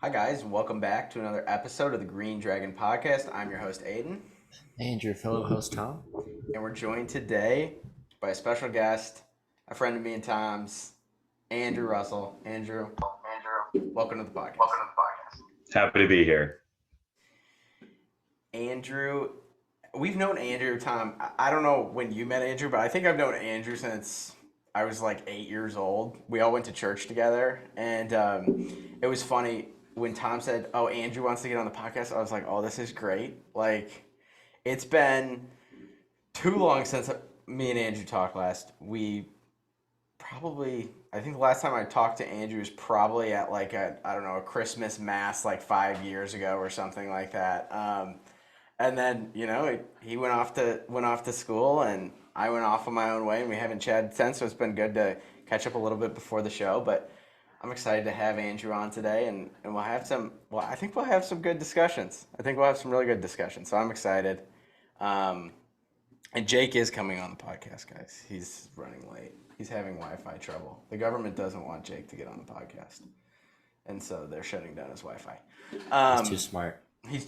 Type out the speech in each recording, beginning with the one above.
Hi, guys, and welcome back to another episode of the Green Dragon Podcast. I'm your host, Aiden, And your fellow host, Tom. and we're joined today by a special guest, a friend of me and Tom's, Andrew Russell. Andrew, welcome to the podcast. Happy to be here. Andrew, we've known Andrew, Tom. I don't know when you met Andrew, but I think I've known Andrew since I was like 8 years old. We all went to church together, and it was funny when Tom said, "Oh, Andrew wants to get on the podcast." I was like, "Oh, this is great!" Like, it's been too long since me and Andrew talked last. I think the last time I talked to Andrew was probably at like I don't know, a Christmas mass like 5 years ago or something like that. And then he went off to school, and I went off on my own way, and we haven't chatted since. So it's been good to catch up a little bit before the show. But I'm excited to have Andrew on today, and we'll have some. Well, I think we'll have some good discussions. I think we'll have some really good discussions. So I'm excited. Um, and Jake is coming on the podcast, guys. He's running late. He's having Wi-Fi trouble. The government doesn't want Jake to get on the podcast, and so they're shutting down his Wi-Fi. He's too smart. He's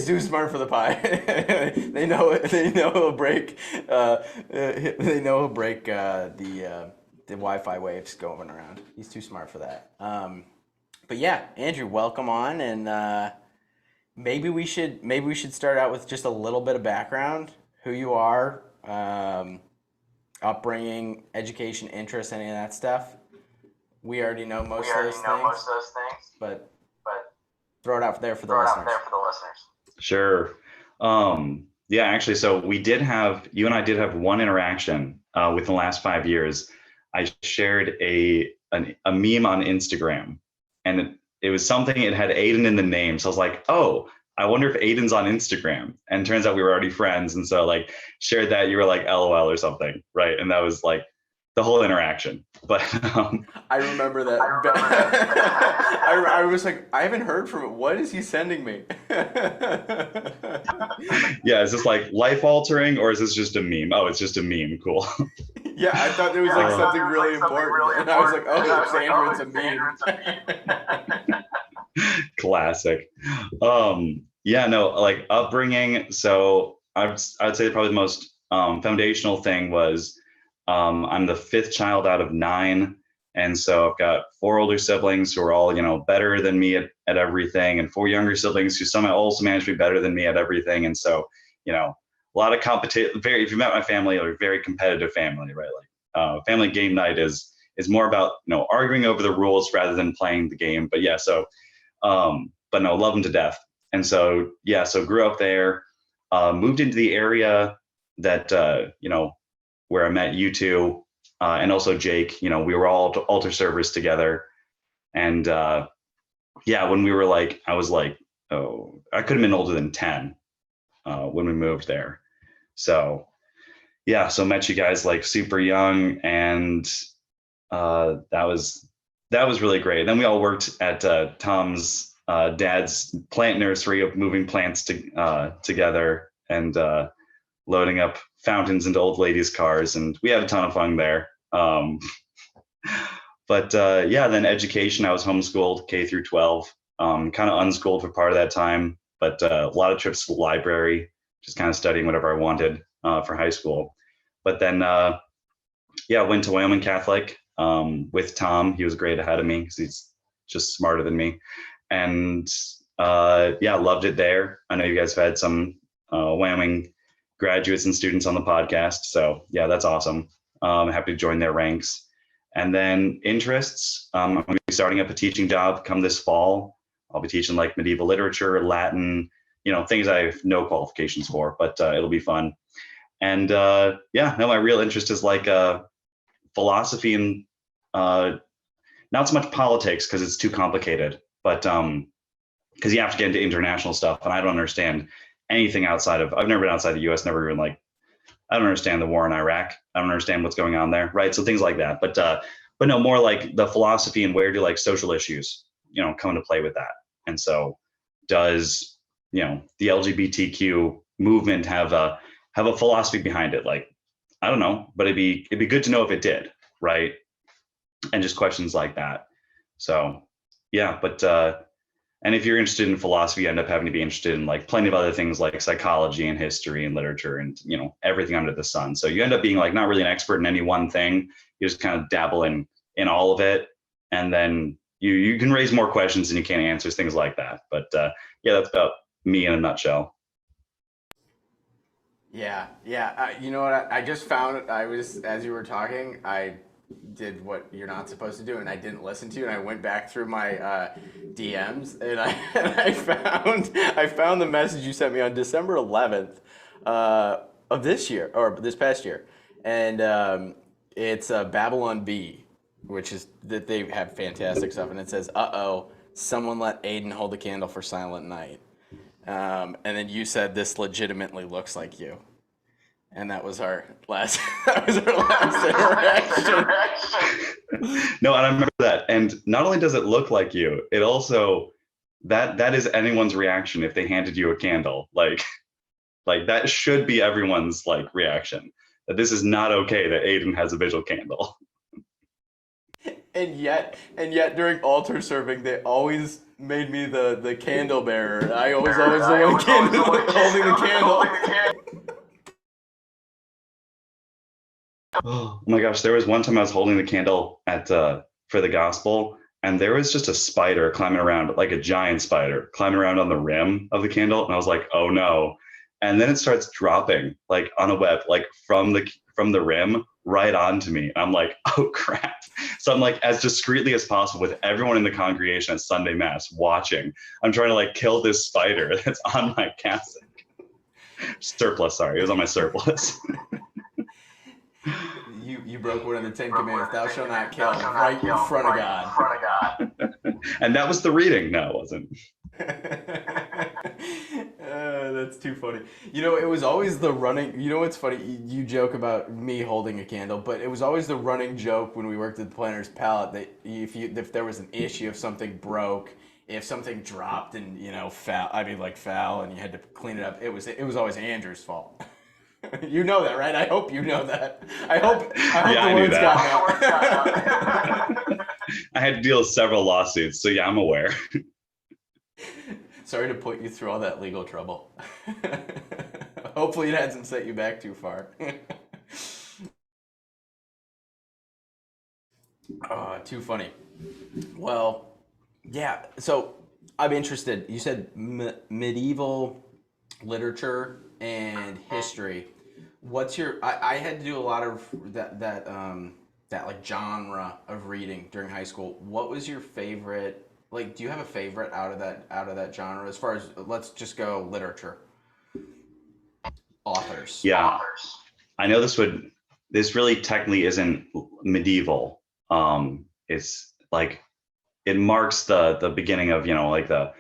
too smart for the pie. They know he'll break. They know he'll break the Wi-Fi waves going around. He's too smart for that. But yeah, Andrew, welcome on, and maybe we should start out with just a little bit of background, who you are, upbringing, education, interests, any of that stuff. We already know most of those things, but throw it out there for the listeners. Sure. Yeah, actually, so you and I did have one interaction within the last 5 years. I shared a meme on Instagram, and it was something, it had Aiden in the name. So I was like, oh, I wonder if Aiden's on Instagram. And turns out we were already friends. And so like shared that, you were like LOL or something, right? And that was like the whole interaction. But I remember that. I was like, I haven't heard from it. What is he sending me? yeah, is this like life altering, or is this just a meme? Oh, it's just a meme. Cool. Yeah, I thought it was like something really important, and I was like, oh, Sandra, it's a meme. Classic. Yeah, no, like upbringing. So I'd say probably the most foundational thing was I'm the fifth child out of nine. And so I've got four older siblings who are all, better than me at everything, and four younger siblings who somehow also managed to be better than me at everything. And so, a lot of competition. If you met my family, they're a very competitive family, right? Like family game night is more about, arguing over the rules rather than playing the game. But yeah, so, but no, love them to death. And so, yeah, so grew up there, moved into the area that, where I met you two, and also Jake. We were all altar servers together. And yeah, when we were like, I was like, oh, I could have been older than 10 when we moved there. So yeah, so met you guys like super young, and that was really great. Then we all worked at Tom's dad's plant nursery of moving plants together, and loading up fountains into old ladies' cars, and we had a ton of fun there. But yeah, then education, I was homeschooled K through 12, kind of unschooled for part of that time, but a lot of trips to the library, just kind of studying whatever I wanted for high school. But then, yeah, went to Wyoming Catholic with Tom. He was a grade ahead of me because he's just smarter than me. And yeah, loved it there. I know you guys have had some Wyoming graduates and students on the podcast. So yeah, that's awesome. Happy to join their ranks. And then interests, I'm going to be starting up a teaching job come this fall. I'll be teaching like medieval literature, Latin, things I have no qualifications for, but it'll be fun. And yeah, no, my real interest is like philosophy and not so much politics because it's too complicated, but because you have to get into international stuff, and I don't understand anything I've never been outside the US, never even like, I don't understand the war in Iraq. I don't understand what's going on there, right? So things like that. But no, more like the philosophy and where do like social issues, come into play with that. And so does, the LGBTQ movement have a philosophy behind it? Like, I don't know, but it'd be good to know if it did, right? And just questions like that. So yeah, but And if you're interested in philosophy, you end up having to be interested in like plenty of other things like psychology and history and literature and, you know, everything under the sun. So you end up being like not really an expert in any one thing. You just kind of dabble in all of it. And then you can raise more questions than you can answers, things like that. But yeah, that's about me in a nutshell. Yeah, yeah. You know what? I just found I was as you were talking, I did what you're not supposed to do, and I didn't listen to you. And I went back through my DMs, and I found the message you sent me on December 11th of this year or this past year, and it's Babylon B, which is that they have fantastic stuff, and it says, "Uh-oh, someone let Aiden hold the candle for Silent Night." And then you said this legitimately looks like you, and that was our last that was our last interaction. No, and I remember that. And not only does it look like you, it also that is anyone's reaction if they handed you a candle. Like that should be everyone's like reaction. That this is not okay that Aiden has a visual candle. And yet during altar serving, they always made me the candle bearer. I always the one holding the candle. Oh my gosh, there was one time I was holding the candle at for the gospel, and there was just a spider climbing around, like a giant spider climbing around on the rim of the candle, and I was like, oh no. And then it starts dropping like on a web, like from the rim right onto me. I'm like, oh crap. So I'm like, as discreetly as possible with everyone in the congregation at Sunday Mass watching, I'm trying to like kill this spider that's on my cassock. Surplus, sorry, it was on my surplus. You broke one of the 10 Commandments. Thou shalt not kill, right in front of God. And that was the reading. No, it wasn't. That's too funny. You know, it was always the running. You know what's funny? You joke about me holding a candle, but it was always the running joke when we worked at the Planter's Pallet that if there was an issue, if something broke, if something dropped and foul, and you had to clean it up, it was always Andrew's fault. You know that, right? I hope you know that. I hope yeah, the word's gotten out. I had to deal with several lawsuits, so yeah, I'm aware. Sorry to put you through all that legal trouble. Hopefully it hasn't set you back too far. Too funny. Well, yeah, so I'm interested. You said medieval literature and history. What's your? I had to do a lot of that like genre of reading during high school. What was your favorite? Like, do you have a favorite out of that genre? As far as let's just go literature, authors. Yeah, I know this really technically isn't medieval. It's like it marks the beginning of like the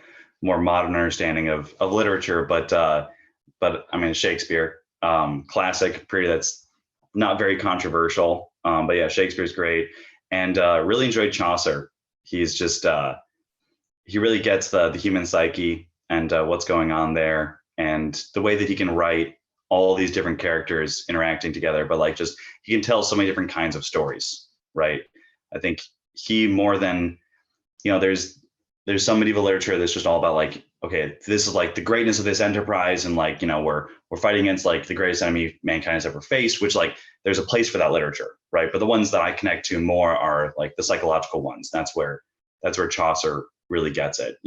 more modern understanding of literature, but I mean Shakespeare, classic period that's not very controversial. But yeah, Shakespeare's great, and really enjoyed Chaucer. He's just he really gets the human psyche and what's going on there, and the way that he can write all these different characters interacting together, but like just he can tell so many different kinds of stories, right? I think he more than there's some medieval literature that's just all about like, okay, this is like the greatness of this enterprise, and like we're fighting against like the greatest enemy mankind has ever faced, which like there's a place for that literature, right? But the ones that I connect to more are like the psychological ones. That's where Chaucer really gets it.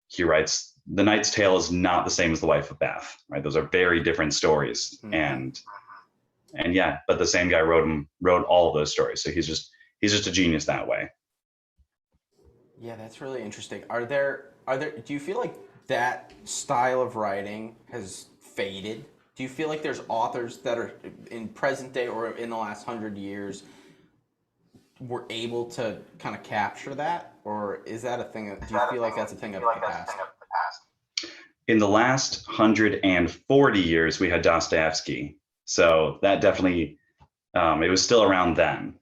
He writes The Knight's Tale is not the same as The Wife of Bath, right? Those are very different stories. Mm-hmm. And yeah, but the same guy wrote all of those stories. So he's just a genius that way. Yeah, that's really interesting. Are there do you feel like that style of writing has faded? Do you feel like there's authors that are in present day or in the last 100 years were able to kind of capture that? Or is that a thing do you feel like that's a thing of the past? In the last 140 years, we had Dostoevsky. So that definitely, it was still around then.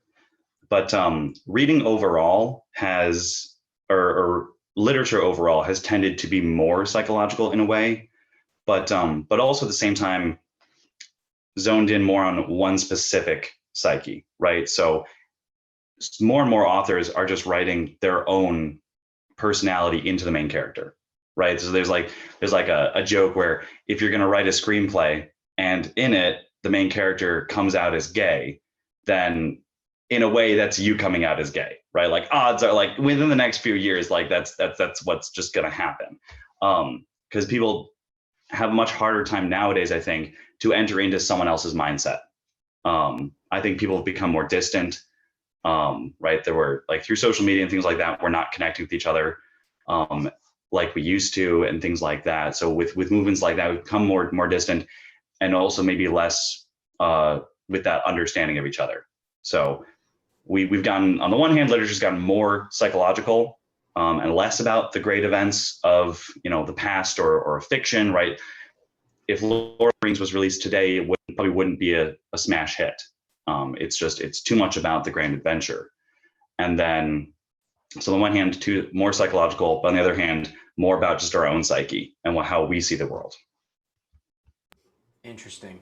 But reading overall or literature overall has tended to be more psychological in a way, but also at the same time zoned in more on one specific psyche, right? So more and more authors are just writing their own personality into the main character, right? So there's like a joke where if you're going to write a screenplay and in it the main character comes out as gay, then in a way that's you coming out as gay, right? Like odds are like within the next few years, like that's what's just going to happen. Because people have a much harder time nowadays, I think, to enter into someone else's mindset. I think people have become more distant, right? There were like through social media and things like that, we're not connecting with each other like we used to and things like that. So with movements like that, we've become more distant and also maybe less with that understanding of each other. So we've gotten, on the one hand, literature's gotten more psychological and less about the great events of, the past or fiction, right? If Lord of the Rings was released today, it probably wouldn't be a smash hit. It's too much about the grand adventure. And then, so on the one hand, more psychological, but on the other hand, more about just our own psyche and how we see the world. Interesting.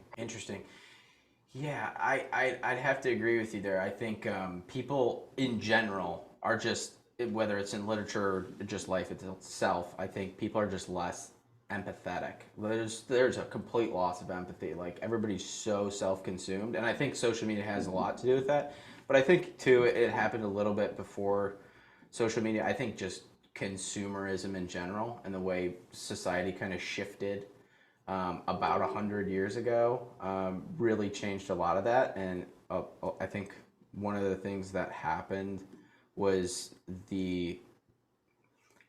Yeah, I'd have to agree with you there. I think people in general are just, whether it's in literature or just life itself, I think people are just less empathetic. There's a complete loss of empathy. Like everybody's so self-consumed, and I think social media has a lot to do with that. But I think too, it happened a little bit before social media. I think just consumerism in general and the way society kind of shifted about 100 years ago really changed a lot of that. And I think one of the things that happened was the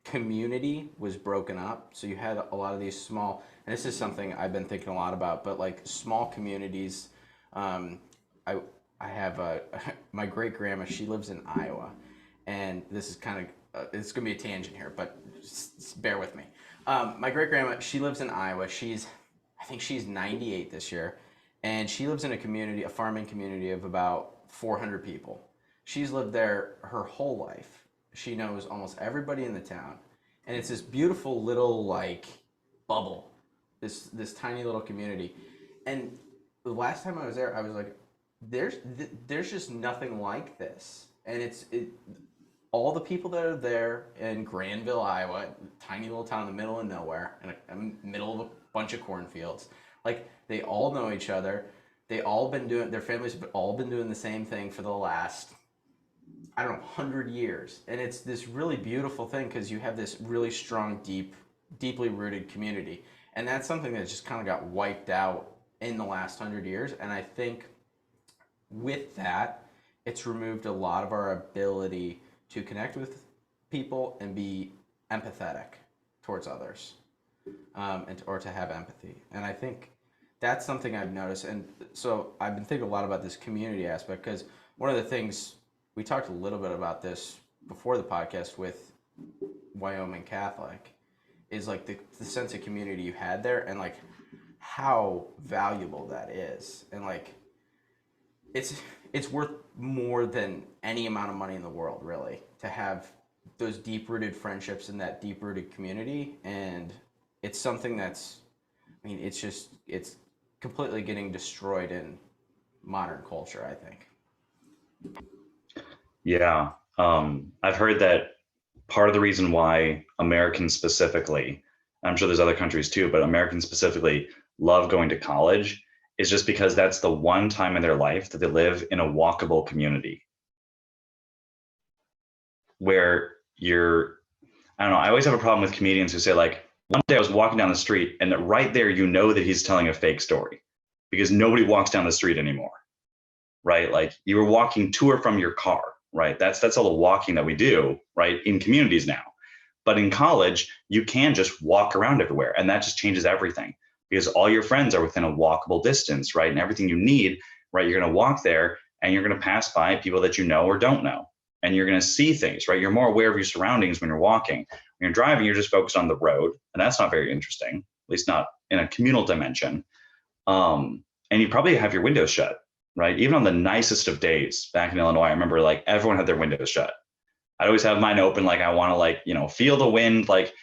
community was broken up. So you had a lot of these small, and this is something I've been thinking a lot about, but like small communities. I have my great grandma, she lives in Iowa, and this is kind of, it's going to be a tangent here, but just bear with me. My great grandma, she lives in Iowa. I think she's 98 this year, and she lives in a farming community of about 400 people. She's lived there her whole life. She knows almost everybody in the town, and it's this beautiful little like bubble, this tiny little community. And the last time I was there, I was like, there's just nothing like this. And all the people that are there in Granville, Iowa, tiny little town in the middle of nowhere, in the middle of a bunch of cornfields, like they all know each other. Their families have all been doing the same thing for the last, I don't know, 100 years. And it's this really beautiful thing because you have this really strong, deeply rooted community. And that's something that just kind of got wiped out in the last 100 years. And I think with that, it's removed a lot of our ability to connect with people and be empathetic towards others, or to have empathy. And I think that's something I've noticed. And so I've been thinking a lot about this community aspect because one of the things, we talked a little bit about this before the podcast with Wyoming Catholic, is like the sense of community you had there and like how valuable that is. And like it's worth more than any amount of money in the world, really, to have those deep-rooted friendships and that deep-rooted community. And it's something that's, it's completely getting destroyed in modern culture, I think. Yeah. I've heard that part of the reason why Americans specifically, I'm sure there's other countries too, but Americans specifically love going to college is just because that's the one time in their life that they live in a walkable community where I don't know, I always have a problem with comedians who say like, one day I was walking down the street and right there, that he's telling a fake story because nobody walks down the street anymore, right? Like you were walking to or from your car, right? That's all the walking that we do, right? In communities now. But in college, you can just walk around everywhere and that just changes everything because all your friends are within a walkable distance, right? And everything you need, right? You're going to walk there and you're going to pass by people that you know or don't know. And you're going to see things, right? You're more aware of your surroundings when you're walking. When you're driving, you're just focused on the road. And that's not very interesting, at least not in a communal dimension. And you probably have your windows shut, right? Even on the nicest of days back in Illinois, I remember like everyone had their windows shut. I'd always have mine open. Like I want to like, feel the wind, like,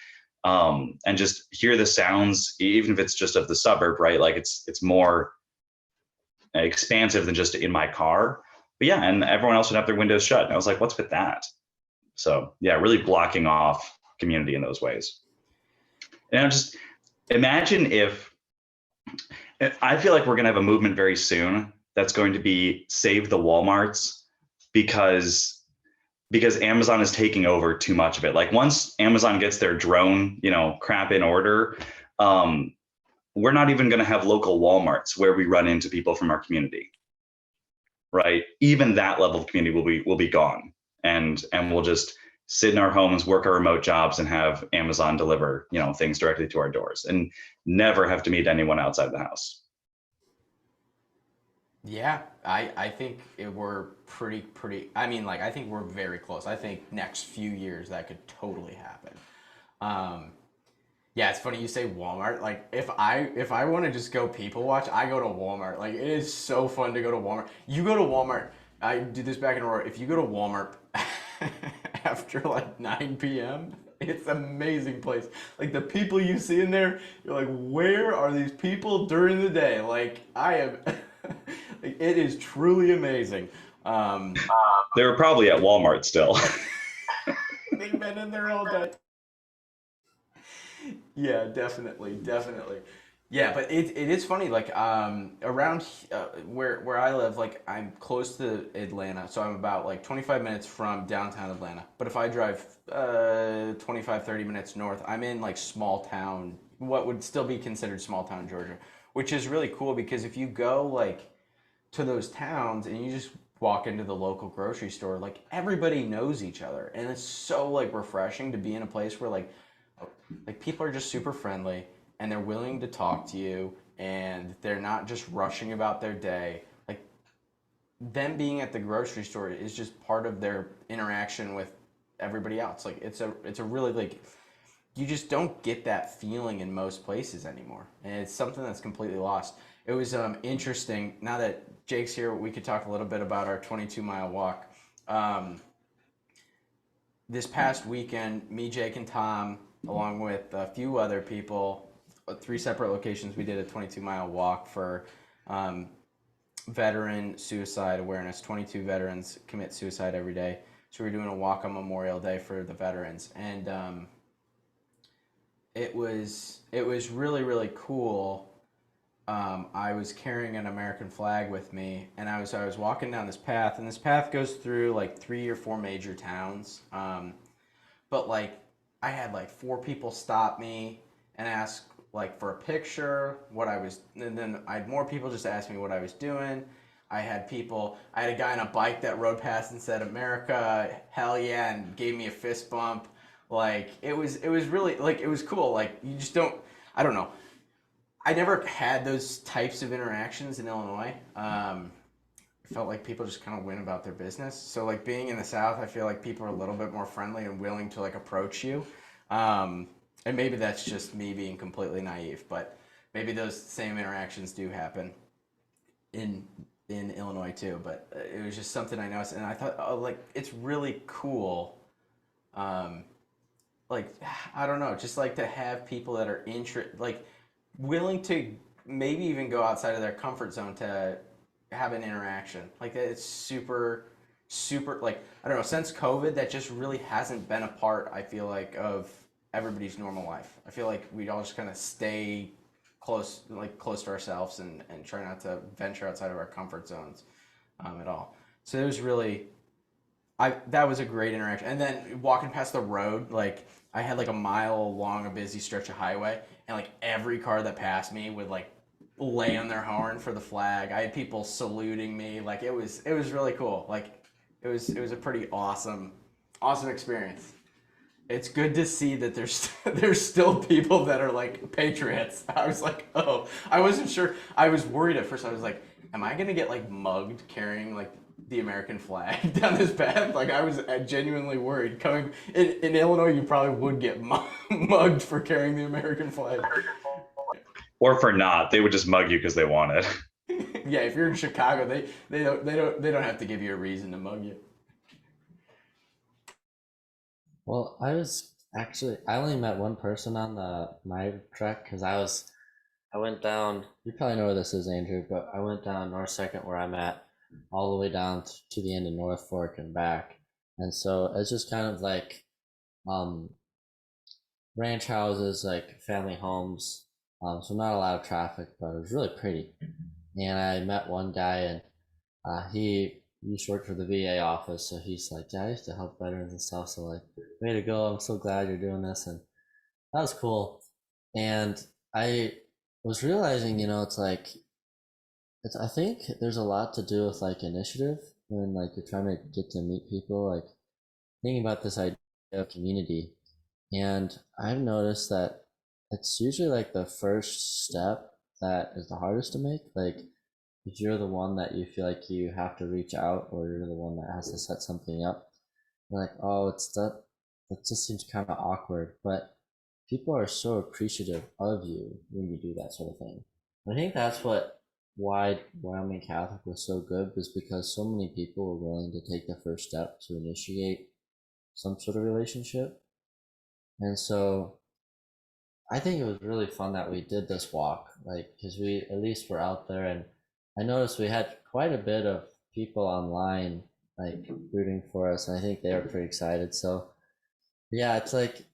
and just hear the sounds, even if it's just of the suburb, right? Like it's more expansive than just in my car. But yeah, and everyone else would have their windows shut. And I was like, what's with that? So yeah, really blocking off community in those ways. And just imagine if I feel like we're going to have a movement very soon that's going to be save the Walmarts because Amazon is taking over too much of it. Like once Amazon gets their drone, crap in order, we're not even going to have local Walmarts where we run into people from our community, right? Even that level of community will be gone, and we'll just sit in our homes, work our remote jobs, and have Amazon deliver, things directly to our doors, and never have to meet anyone outside the house. Yeah, I think we're pretty. I mean, like I think we're very close. I think next few years that could totally happen. Um, yeah, it's funny you say Walmart. Like if I want to just go people watch, I go to Walmart. Like it is so fun to go to Walmart. You go to Walmart. I did this back in Aurora. If you go to Walmart after like 9 p.m., it's an amazing place. Like the people you see in there, you're like, where are these people during the day? Like I am. Like, it is truly amazing. They were probably at Walmart still. They've been in there all day. Yeah, definitely. Yeah, but it is funny. Like around where I live, like I'm close to Atlanta, so I'm about like 25 minutes from downtown Atlanta. But if I drive 25 30 minutes north, I'm in like small town, what would still be considered small town Georgia, which is really cool because if you go like to those towns and you just walk into the local grocery store, like everybody knows each other, and it's so like refreshing to be in a place where like people are just super friendly and they're willing to talk to you and they're not just rushing about their day. Like them being at the grocery store is just part of their interaction with everybody else. Like it's a really like you just don't get that feeling in most places anymore, and it's something that's completely lost. It was interesting. Now that Jake's here, we could talk a little bit about our 22-mile walk. Um, this past weekend, me, Jake, and Tom, along with a few other people, 3 separate locations, we did a 22-mile walk for veteran suicide awareness. 22 veterans commit suicide every day, so we're doing a walk on Memorial Day for the veterans, and it was really cool. I was carrying an American flag with me, and I was walking down this path, and this path goes through like 3 or 4 major towns. But like I had like 4 people stop me and ask like for a picture, and then I had more people just ask me what I was doing. I had a guy on a bike that rode past and said "America, hell yeah," and gave me a fist bump. Like it was really like it was cool. Like you just don't. I don't know. I never had those types of interactions in Illinois. I felt like people just kind of went about their business. So like being in the South, I feel like people are a little bit more friendly and willing to like approach you. And maybe that's just me being completely naive, but maybe those same interactions do happen in Illinois too. But it was just something I noticed, and I thought, oh, like it's really cool. Um, like I don't know, just like to have people that are willing to maybe even go outside of their comfort zone to have an interaction. Like it's super like I don't know, since COVID that just really hasn't been a part, I feel like, of everybody's normal life. I feel like we all just kind of stay close to ourselves and try not to venture outside of our comfort zones at all. So it was really that was a great interaction. And then walking past the road, like I had like a mile long, a busy stretch of highway, and like every car that passed me would like lay on their horn for the flag. I had people saluting me. Like it was really cool. Like it was a pretty awesome experience. It's good to see that there's still people that are like patriots. I was like, oh, I wasn't sure. I was worried at first. I was like, am I gonna get like mugged carrying like the American flag down this path? Like I was genuinely worried. Coming in Illinois, you probably would get mugged for carrying the American flag. Or for not, they would just mug you because they want it. Yeah, if you're in Chicago, they don't have to give you a reason to mug you. Well, I only met one person on my trek because I went down. You probably know where this is, Andrew, but I went down North Second where I'm at, all the way down to the end of North Fork and back. And so it's just kind of like um, ranch houses, like family homes. So not a lot of traffic, but it was really pretty. And I met one guy, and he used to work for the VA office, so he's like, yeah, I used to help veterans and stuff. So like, way to go! I'm so glad you're doing this, and that was cool. And I was realizing, it's like I think there's a lot to do with like initiative when like you're trying to get to meet people, like thinking about this idea of community. And I've noticed that it's usually like the first step that is the hardest to make. Like if you're the one that you feel like you have to reach out, or you're the one that has to set something up, you're like, oh, it's that just seems kind of awkward. But people are so appreciative of you when you do that sort of thing. I think that's why Wyoming Catholic was so good, was because so many people were willing to take the first step to initiate some sort of relationship. And so I think it was really fun that we did this walk, like, because we at least were out there, and I noticed we had quite a bit of people online, like, rooting for us, and I think they were pretty excited. So, yeah, it's like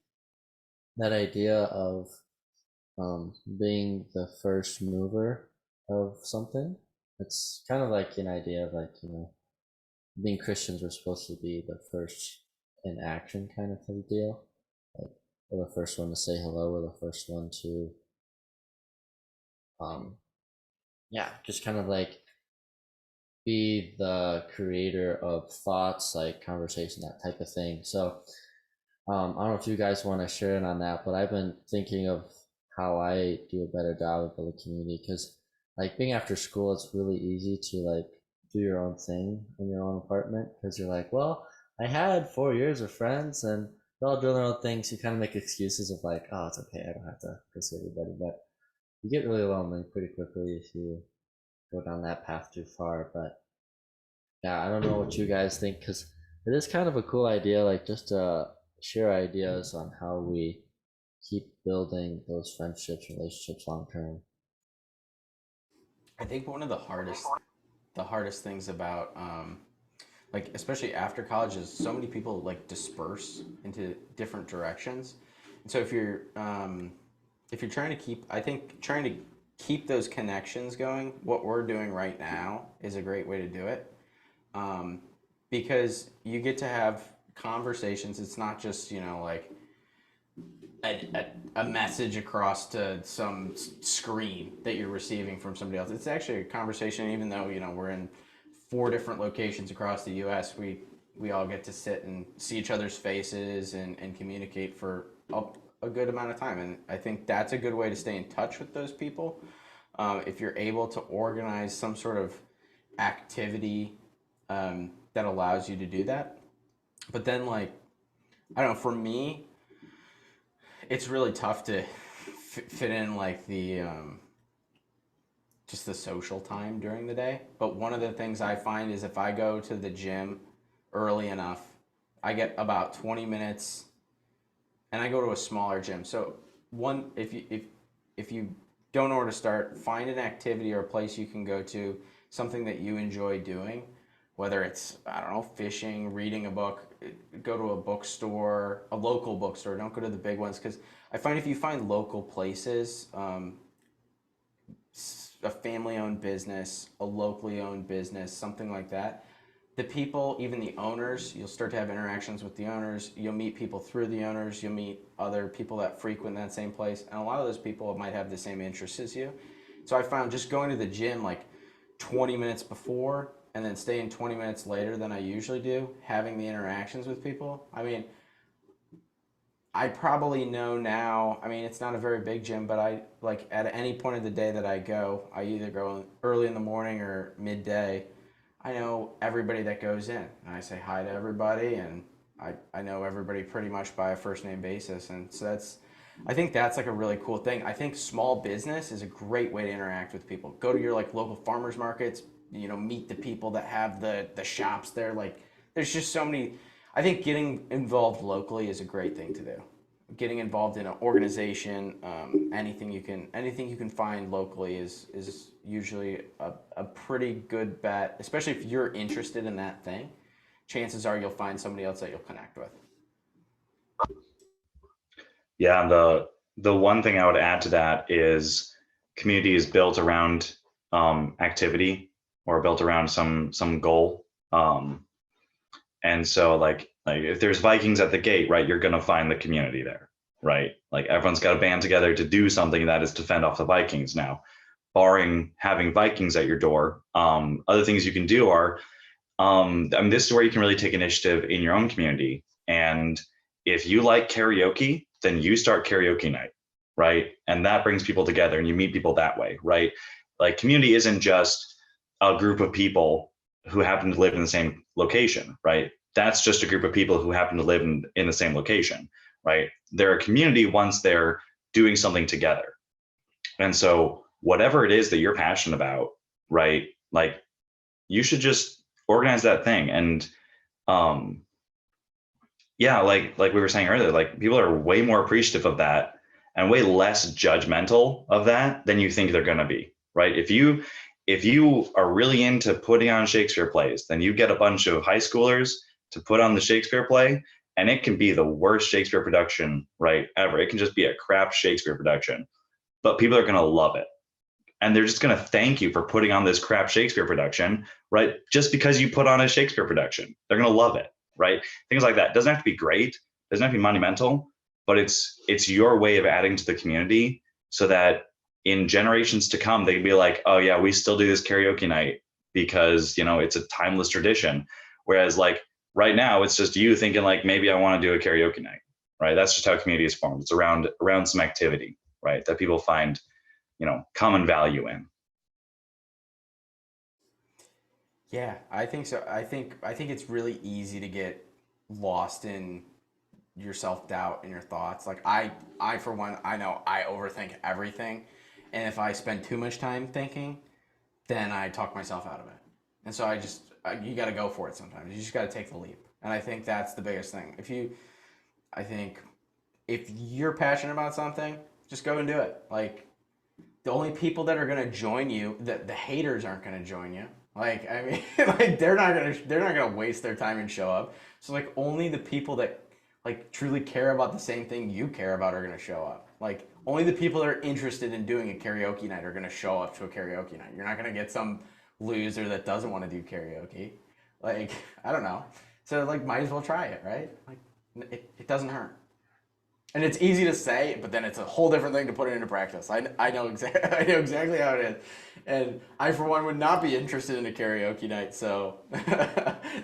that idea of being the first mover of something. It's kind of like an idea of like, being Christians, we're supposed to be the first in action kind of thing deal. Like we're the first one to say hello, we're the first one to um yeah, just kind of like be the creator of thoughts, like conversation, that type of thing. So I don't know if you guys want to share in on that, but I've been thinking of how I do a better job of building community, because like being after school, it's really easy to like do your own thing in your own apartment, because you're like, well, I had 4 years of friends and they're all doing their own things. You kind of make excuses of like, oh, it's okay, I don't have to go see everybody. But you get really lonely pretty quickly if you go down that path too far. But yeah, I don't know what you guys think, because it is kind of a cool idea, like just to share ideas on how we keep building those friendships, relationships long term. I think one of the hardest things about like especially after college is so many people like disperse into different directions. And so if you're trying to keep, I think trying to keep those connections going, what we're doing right now is a great way to do it. um, because you get to have conversations. It's not just like a message across to some screen that you're receiving from somebody else. It's actually a conversation. Even though we're in 4 different locations across the U.S., we all get to sit and see each other's faces and communicate for a good amount of time. And I think that's a good way to stay in touch with those people. If you're able to organize some sort of activity that allows you to do that. But then, like, I don't know, for me, it's really tough to fit in like the just the social time during the day. But one of the things I find is if I go to the gym early enough, I get about 20 minutes, and I go to a smaller gym. So one, if you don't know where to start, find an activity or a place you can go to, something that you enjoy doing, whether it's, I don't know, fishing, reading a book. Go to a bookstore, a local bookstore. Don't go to the big ones, because I find if you find local places, a family-owned business, a locally owned business, something like that, the people, even the owners, you'll start to have interactions with the owners. You'll meet people through the owners. You'll meet other people that frequent that same place, and a lot of those people might have the same interests as you. So I found just going to the gym like 20 minutes before and then staying 20 minutes later than I usually do, having the interactions with people. I mean, I probably know now. I mean, it's not a very big gym, but I like at any point of the day that I go, I either go early in the morning or midday. I know everybody that goes in, and I say hi to everybody, and I know everybody pretty much by a first name basis. And so I think that's like a really cool thing. I think small business is a great way to interact with people. Go to your like local farmers markets, meet the people that have the shops there. Like, there's just so many. I think getting involved locally is a great thing to do. Getting involved in an organization, anything you can find locally is usually a pretty good bet, especially if you're interested in that thing. chances are you'll find somebody else that you'll connect with. Yeah, the one thing I would add to that is community is built around activity or built around some goal. And so like if there's Vikings at the gate, right, you're gonna find the community there, right? Like everyone's got to band together to do something that is to fend off the Vikings. Now, barring having Vikings at your door, other things you can do are, I mean, this is where you can really take initiative in your own community. And if you like karaoke, then you start karaoke night, right? And that brings people together and you meet people that way, right? Like community isn't just a group of people who happen to live in the same location, right? That's just a group of people who happen to live in the same location, right? They're a community once they're doing something together. And so whatever it is that you're passionate about, right? Like you should just organize that thing. And yeah, like we were saying earlier, like people are way more appreciative of that and way less judgmental of that than you think they're going to be, right? If you are really into putting on Shakespeare plays, then you get a bunch of high schoolers to put on the Shakespeare play, and it can be the worst Shakespeare production, right, ever. It can just be a crap Shakespeare production, but people are going to love it. And they're just going to thank you for putting on this crap Shakespeare production, right? Just because you put on a Shakespeare production, they're going to love it, right? Things like that. It doesn't have to be great, it doesn't have to be monumental, but it's your way of adding to the community so that in generations to come, they can be like, oh yeah, we still do this karaoke night because, you know, it's a timeless tradition. Whereas like right now, it's just you thinking like, maybe I want to do a karaoke night, right? That's just how community is formed. It's around some activity, right? That people find, you know, common value in. Yeah, I think so. I think it's really easy to get lost in your self-doubt and your thoughts. Like I for one, I know I overthink everything, and if I spend too much time thinking, then I talk myself out of it. And so you got to go for it sometimes. You just got to take the leap. And I think that's the biggest thing. I think if you're passionate about something, just go and do it. Like the only people that are going to join you, the haters aren't going to join you. Like, I mean, like they're not going to waste their time and show up. So like only the people that like truly care about the same thing you care about are going to show up. Like only the people that are interested in doing a karaoke night are going to show up to a karaoke night. You're not going to get some loser that doesn't want to do karaoke. Like, I don't know. So like might as well try it, right? Like it doesn't hurt. And it's easy to say, but then it's a whole different thing to put it into practice. I know I know exactly how it is, and I for one would not be interested in a karaoke night. So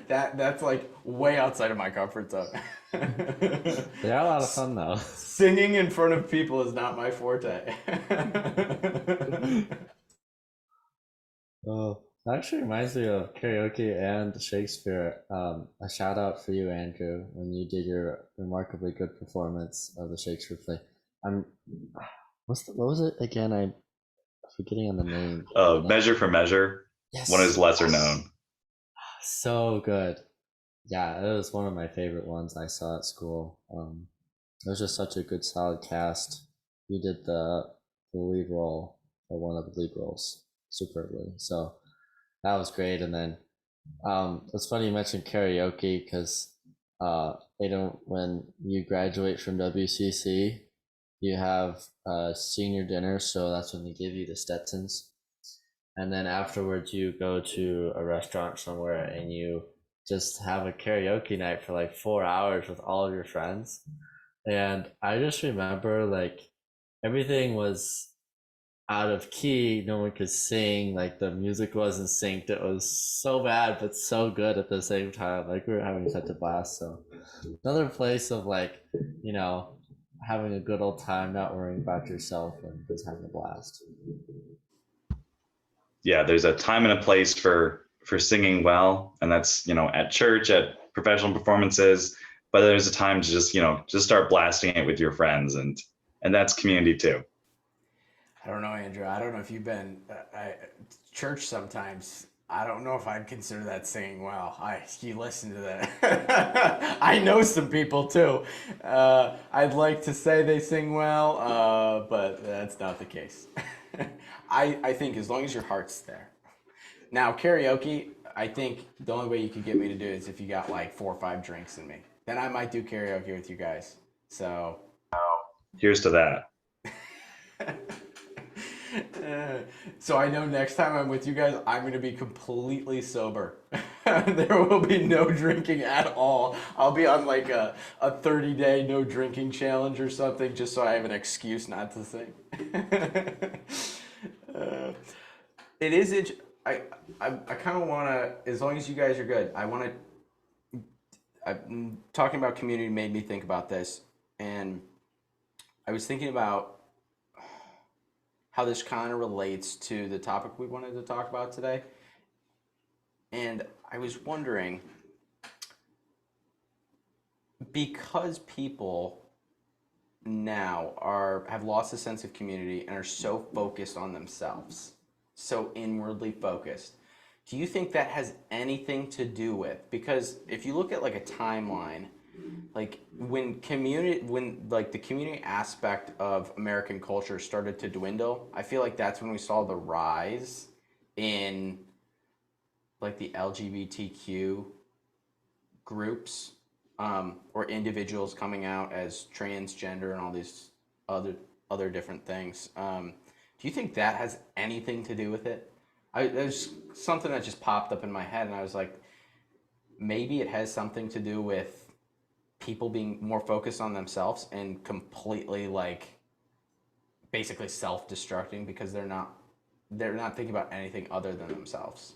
that's like way outside of my comfort zone. They are a lot of fun though. Singing in front of people is not my forte. Oh, that actually reminds me of karaoke and Shakespeare. A shout out for you, Andrew, when you did your remarkably good performance of the Shakespeare play. I'm, what was it again? I'm forgetting on the name. Measure for Measure. Yes. One is lesser known. So good. Yeah, it was one of my favorite ones I saw at school. It was just such a good, solid cast. You did the lead role, or one of the lead roles, superbly. So that was great. And then it's funny you mentioned karaoke because Aiden, when you graduate from WCC, you have a senior dinner, so that's when they give you the Stetsons. And then afterwards, you go to a restaurant somewhere and you just have a karaoke night for like 4 hours with all of your friends. And I just remember like everything was out of key, no one could sing, like the music wasn't synced. It was so bad but so good at the same time. Like we were having such a blast. So another place of like, you know, having a good old time, not worrying about yourself and just having a blast. Yeah, there's a time and a place for singing well, and that's, you know, at church, at professional performances, but there's a time to just, you know, just start blasting it with your friends, and that's community too. I don't know, Andrew. I don't know if you've been church sometimes. I don't know if I'd consider that singing well. You listen to that. I know some people too. I'd like to say they sing well, but that's not the case. I think as long as your heart's there. Now, karaoke, I think the only way you could get me to do it is if you got like 4 or 5 drinks in me. Then I might do karaoke with you guys. So Here's to that. so I know next time I'm with you guys, I'm going to be completely sober. There will be no drinking at all. I'll be on like a 30-day no drinking challenge or something just so I have an excuse not to sing. It is, I kind of want to, as long as you guys are good, talking about community made me think about this. And I was thinking about how this kind of relates to the topic we wanted to talk about today. And I was wondering, because people now have lost a sense of community and are so focused on themselves, so inwardly focused, do you think that has anything to do with, because if you look at like a timeline, like when like the community aspect of American culture started to dwindle, I feel like that's when we saw the rise in like the LGBTQ groups, or individuals coming out as transgender and all these other different things. Do you think that has anything to do with it? There's something that just popped up in my head, and I was like, maybe it has something to do with people being more focused on themselves and completely like basically self-destructing because they're not thinking about anything other than themselves.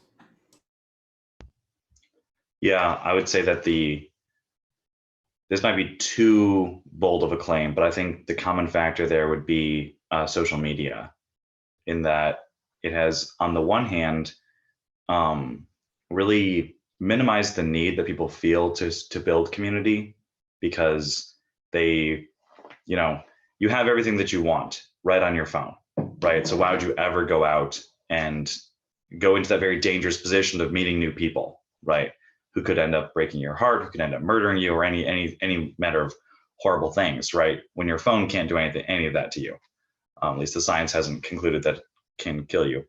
Yeah, I would say that this might be too bold of a claim, but I think the common factor there would be social media, in that it has, on the one hand, really minimized the need that people feel to build community, because they, you have everything that you want right on your phone, right? So why would you ever go out and go into that very dangerous position of meeting new people, right? Who could end up breaking your heart, who could end up murdering you, or any matter of horrible things, right? When your phone can't do any of that to you. At least the science hasn't concluded that it can kill you.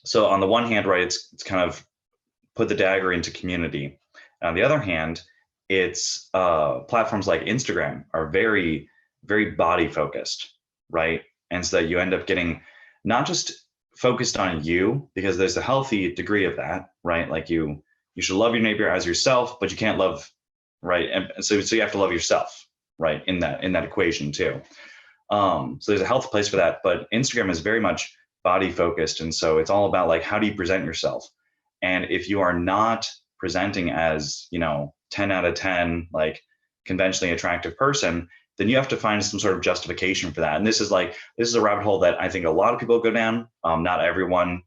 So on the one hand, right, it's kind of put the dagger into community. On the other hand, it's platforms like Instagram are very, very body focused, right? And so that you end up getting not just focused on you, because there's a healthy degree of that, right? Like you should love your neighbor as yourself, but you can't love, right? And so you have to love yourself, right? In that equation too. So there's a healthy place for that, but Instagram is very much body focused. And so it's all about like, how do you present yourself? And if you are not presenting as, 10 out of 10, like conventionally attractive person, then you have to find some sort of justification for that. And this is a rabbit hole that I think a lot of people go down. Not everyone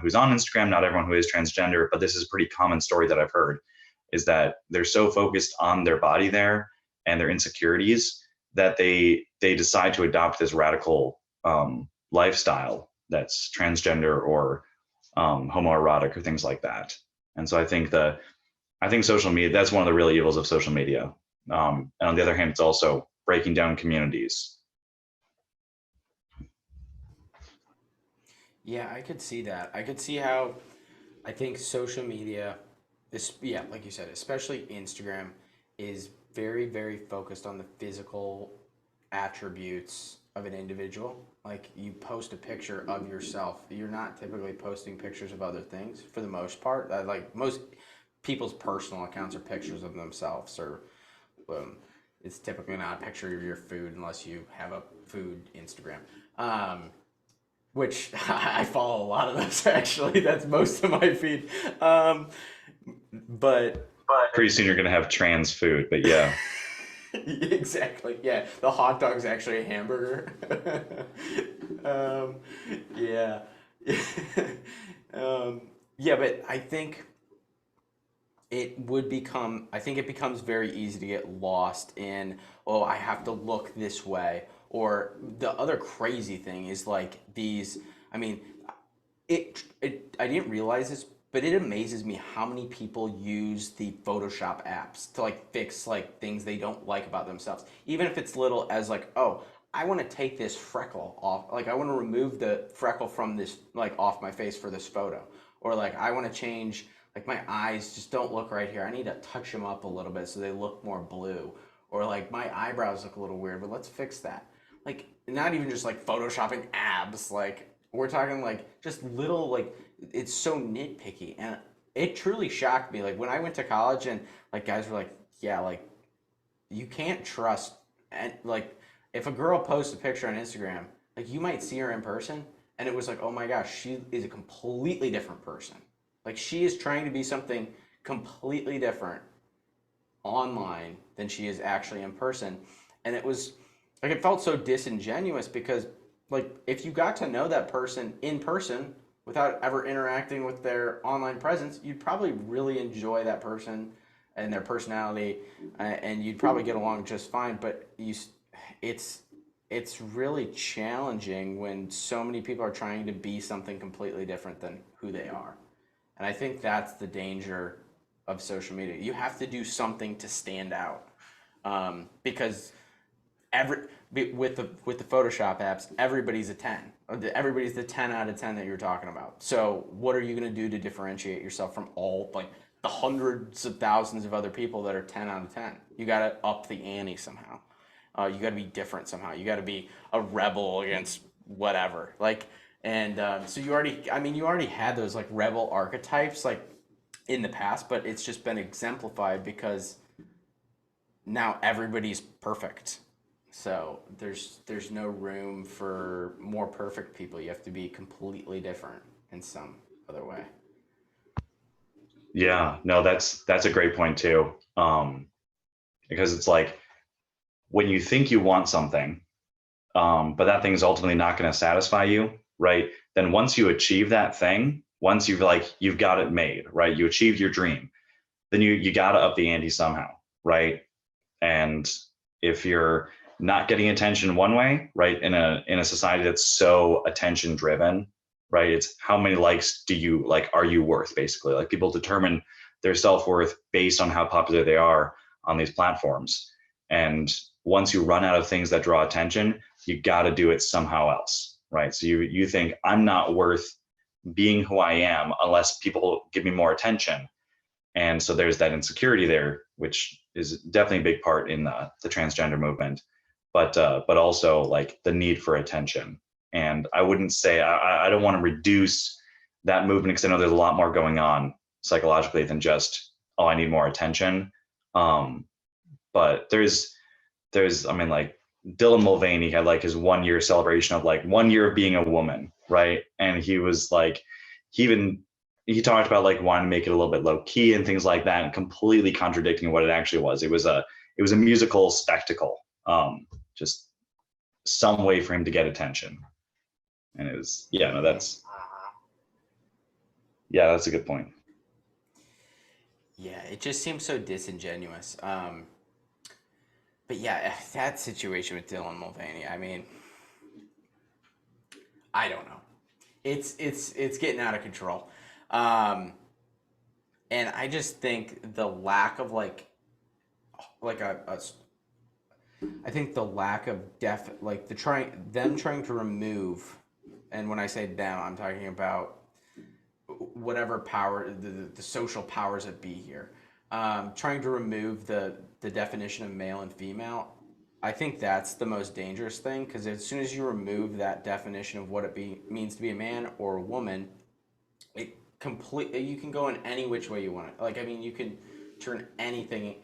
who's on Instagram, not everyone who is transgender, but this is a pretty common story that I've heard, is that they're so focused on their body there and their insecurities that they decide to adopt this radical lifestyle that's transgender or homoerotic or things like that. And so I think social media, that's one of the real evils of social media. And on the other hand, it's also breaking down communities. Yeah, I could see that. I could see how I think social media, like you said, especially Instagram, is very, very focused on the physical attributes of an individual. Like you post a picture of yourself, you're not typically posting pictures of other things for the most part. Like most people's personal accounts are pictures of themselves, or it's typically not a picture of your food unless you have a food Instagram. Which I follow a lot of those actually. That's most of my feed. But pretty soon you're going to have trans food, but yeah. Exactly. Yeah, the hot dog's actually a hamburger. Yeah. Yeah, but I think it becomes very easy to get lost in, oh, I have to look this way. Or the other crazy thing is like these, I mean, I didn't realize this, but it amazes me how many people use the Photoshop apps to like fix like things they don't like about themselves. Even if it's little as like, oh, I want to take this freckle off. Like I want to remove the freckle from this, like off my face for this photo. or like I want to change, like my eyes just don't look right here. I need to touch them up a little bit so they look more blue, or like my eyebrows look a little weird, but let's fix that. Like not even just like photoshopping abs, like we're talking like just little like it's so nitpicky, and it truly shocked me. Like when I went to college and like guys were like, yeah, like you can't trust, and like if a girl posts a picture on Instagram, like you might see her in person and it was like, oh my gosh, she is a completely different person. Like she is trying to be something completely different online than she is actually in person. And it was like it felt so disingenuous because like if you got to know that person in person without ever interacting with their online presence, you'd probably really enjoy that person and their personality, and you'd probably get along just fine. But it's it's really challenging when so many people are trying to be something completely different than who they are. And I think that's the danger of social media. You have to do something to stand out, because every with the Photoshop apps, everybody's a 10. Everybody's the 10 out of 10 that you're talking about. So what are you going to do to differentiate yourself from all like the hundreds of thousands of other people that are 10 out of 10? You got to up the ante somehow. You got to be different somehow. You got to be a rebel against whatever. Like, and so you already had those like rebel archetypes like in the past, but it's just been exemplified because now everybody's perfect. So there's no room for more perfect people. You have to be completely different in some other way. Yeah, no, that's a great point too. Because it's like when you think you want something, but that thing is ultimately not going to satisfy you, right? Then once you achieve that thing, once you've got it made, right? You achieved your dream, then you got to up the ante somehow, right? And if you're not getting attention one way, right, in a society that's so attention driven, right? It's how many likes are you worth, basically? Like people determine their self-worth based on how popular they are on these platforms. And once you run out of things that draw attention, you got to do it somehow else, right? So you think I'm not worth being who I am unless people give me more attention. And so there's that insecurity there, which is definitely a big part in the transgender movement, but also like the need for attention. And I wouldn't say I don't want to reduce that movement because I know there's a lot more going on psychologically than just, oh, I need more attention. But there's I mean, like Dylan Mulvaney had like his 1 year celebration of like 1 year of being a woman, right? And he was like, he talked about like wanting to make it a little bit low key and things like that, and completely contradicting what it actually was. It was a musical spectacle, just some way for him to get attention. And it was, yeah, no, that's a good point. Yeah, it just seems so disingenuous. But yeah, that situation with Dylan Mulvaney, I mean, I don't know. It's getting out of control. And I just think the lack of I think the lack of them trying to remove, and when I say them, I'm talking about whatever power, the social powers that be here, trying to remove the definition of male and female. I think that's the most dangerous thing, because as soon as you remove that definition of what means to be a man or a woman, you can go in any which way you want it. Like, I mean, you can turn anything,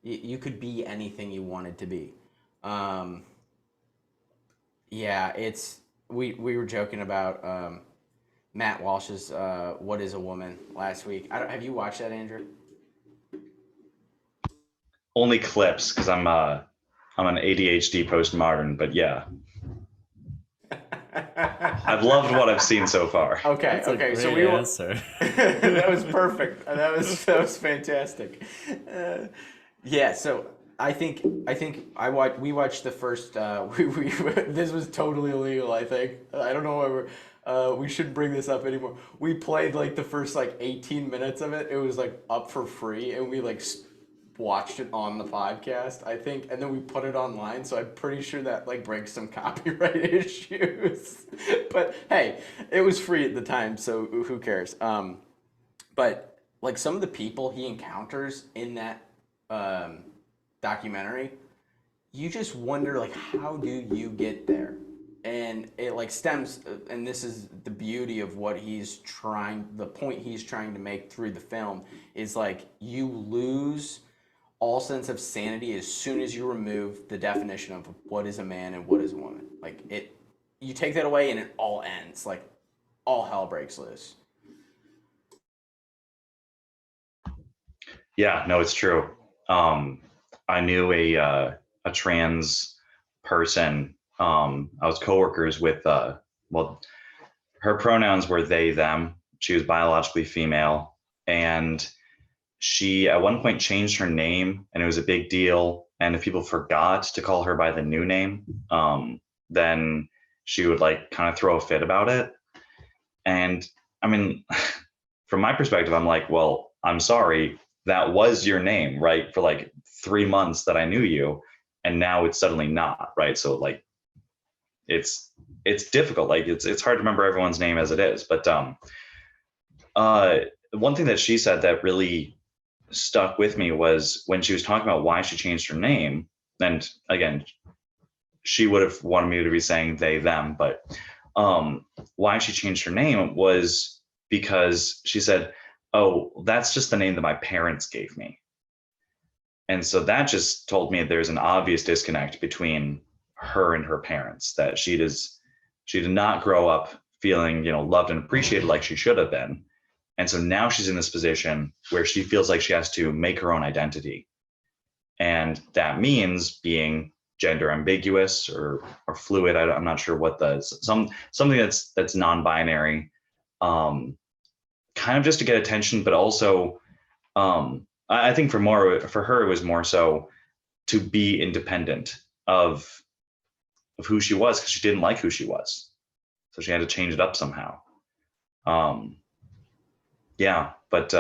you could be anything you wanted to be. Yeah, we were joking about Matt Walsh's "What Is a Woman" last week. Have you watched that, Andrew? Only clips, because I'm an ADHD postmodern, but yeah. I've loved what I've seen so far. Okay, That's a okay. great So answer. that was perfect. That was fantastic. Yeah. So I think we watched the first. We this was totally illegal. I think I don't know why we shouldn't bring this up anymore. We played like the first like 18 minutes of it. It was like up for free, and we like watched it on the podcast, I think, and then we put it online, so I'm pretty sure that like breaks some copyright issues. But hey, it was free at the time, so who cares? But like some of the people he encounters in that documentary, you just wonder like how do you get there? And it like stems, and this is the beauty of what the point he's trying to make through the film is like you lose all sense of sanity as soon as you remove the definition of what is a man and what is a woman. Like you take that away and it all ends. Like all hell breaks loose. Yeah, no, it's true. I knew a trans person. I was coworkers with well, her pronouns were they them. She was biologically female, and she at one point changed her name, and it was a big deal. And if people forgot to call her by the new name, then she would like kind of throw a fit about it. And I mean, from my perspective, I'm like, well, I'm sorry, that was your name, right? For like 3 months that I knew you, and now it's suddenly not, right? So like, it's difficult. Like it's hard to remember everyone's name as it is. But one thing that she said that really stuck with me was when she was talking about why she changed her name. And again, she would have wanted me to be saying they them, but why she changed her name was because she said, oh, that's just the name that my parents gave me. And so that just told me there's an obvious disconnect between her and her parents, that she did not grow up feeling, loved and appreciated like she should have been. And so now she's in this position where she feels like she has to make her own identity. And that means being gender ambiguous or fluid. I'm not sure what something that's non-binary, kind of just to get attention, but also I think for her it was more so to be independent of who she was, because she didn't like who she was, so she had to change it up somehow. Yeah, but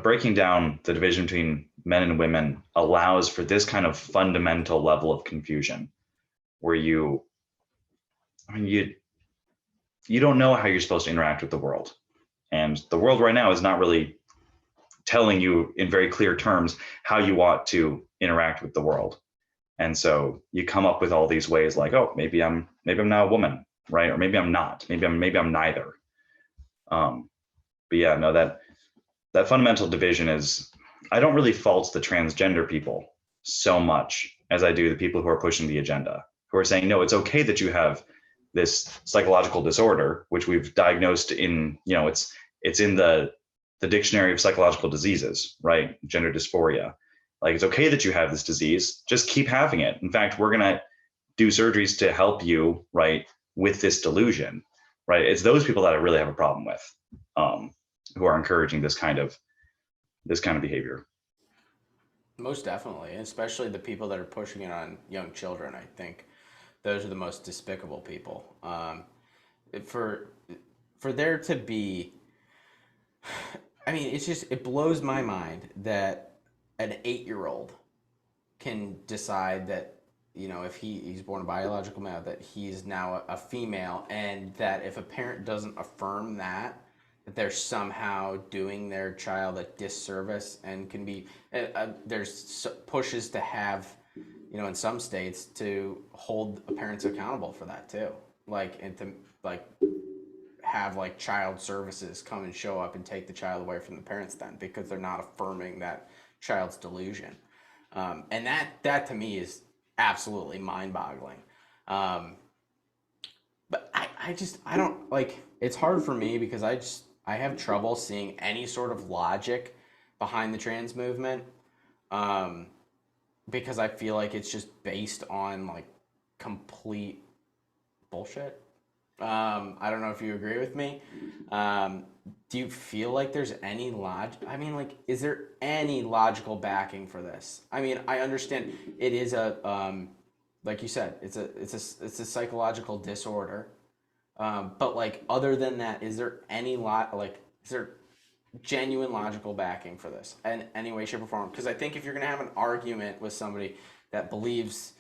breaking down the division between men and women allows for this kind of fundamental level of confusion where you don't know how you're supposed to interact with the world. And the world right now is not really telling you in very clear terms how you ought to interact with the world. And so you come up with all these ways like, oh, maybe I'm now a woman, right? Or maybe I'm not. Maybe I'm neither. But yeah, no, that fundamental division is, I don't really fault the transgender people so much as I do the people who are pushing the agenda, who are saying, no, it's okay that you have this psychological disorder, which we've diagnosed in, it's in the dictionary of psychological diseases, right? Gender dysphoria. Like, it's okay that you have this disease, just keep having it. In fact, we're going to do surgeries to help you, right, with this delusion, right? It's those people that I really have a problem with, who are encouraging this kind of behavior. Most definitely, especially the people that are pushing it on young children. I think those are the most despicable people. For there to be, I mean, it blows my mind that an 8-year-old can decide that, if he's born a biological male, that he's now a female, and that if a parent doesn't affirm that they're somehow doing their child a disservice, and can be there's pushes to have, in some states, to hold parents accountable for that too, like, and to like have like child services come and show up and take the child away from the parents then, because they're not affirming that child's delusion. And that to me is absolutely mind-boggling. But I don't like, it's hard for me because I have trouble seeing any sort of logic behind the trans movement, because I feel like it's just based on like complete bullshit. I don't know if you agree with me. Do you feel like there's any I mean, like, is there any logical backing for this? I mean, I understand it is like you said, it's a psychological disorder. But like, other than that, is there any is there genuine logical backing for this in any way, shape, or form? Because I think if you're gonna have an argument with somebody that believes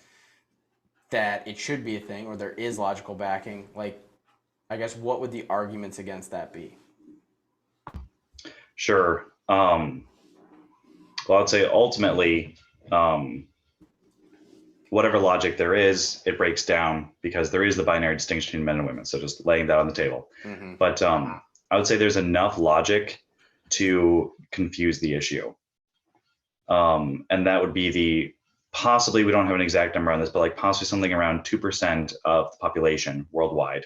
that it should be a thing, or there is logical backing, like, I guess what would the arguments against that be? Sure. Well, I'd say ultimately, whatever logic there is, it breaks down because there is the binary distinction between men and women. So just laying that on the table. Mm-hmm. But I would say there's enough logic to confuse the issue. And that would be possibly, we don't have an exact number on this, but like possibly something around 2% of the population worldwide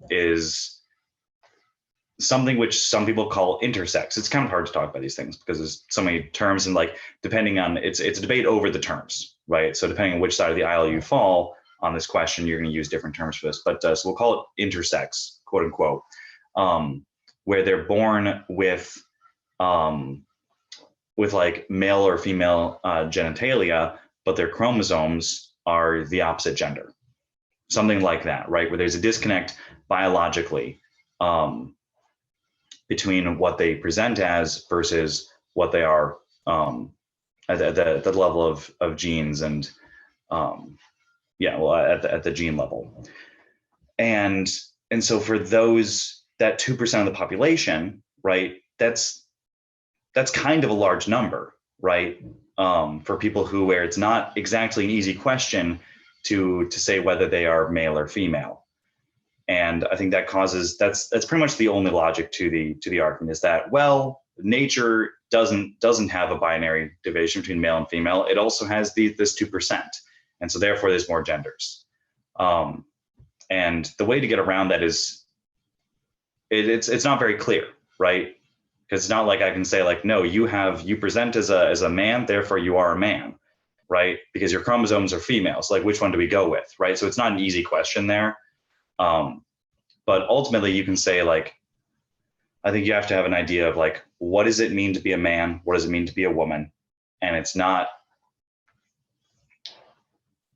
is something which some people call intersex. It's kind of hard to talk about these things because there's so many terms, and like depending on it's a debate over the terms, right? So depending on which side of the aisle you fall on this question, you're going to use different terms for this. But so we'll call it intersex, quote unquote, where they're born with like male or female genitalia, but their chromosomes are the opposite gender, something like that, right? Where there's a disconnect biologically between what they present as versus what they are at the level of genes and at the gene level. And so for that 2% of the population, right, that's kind of a large number, right? For people where it's not exactly an easy question to say whether they are male or female. And I think that causes that's pretty much the only logic to the argument is that, well, nature doesn't have a binary division between male and female. It also has this 2%, and so therefore there's more genders. And the way to get around that is it's not very clear, right? Because it's not like I can say like, no, you present as a man, therefore you are a man, right? Because your chromosomes are females. Like, which one do we go with, right? So it's not an easy question there. But ultimately you can say like, I think you have to have an idea of like, what does it mean to be a man? What does it mean to be a woman? And it's not,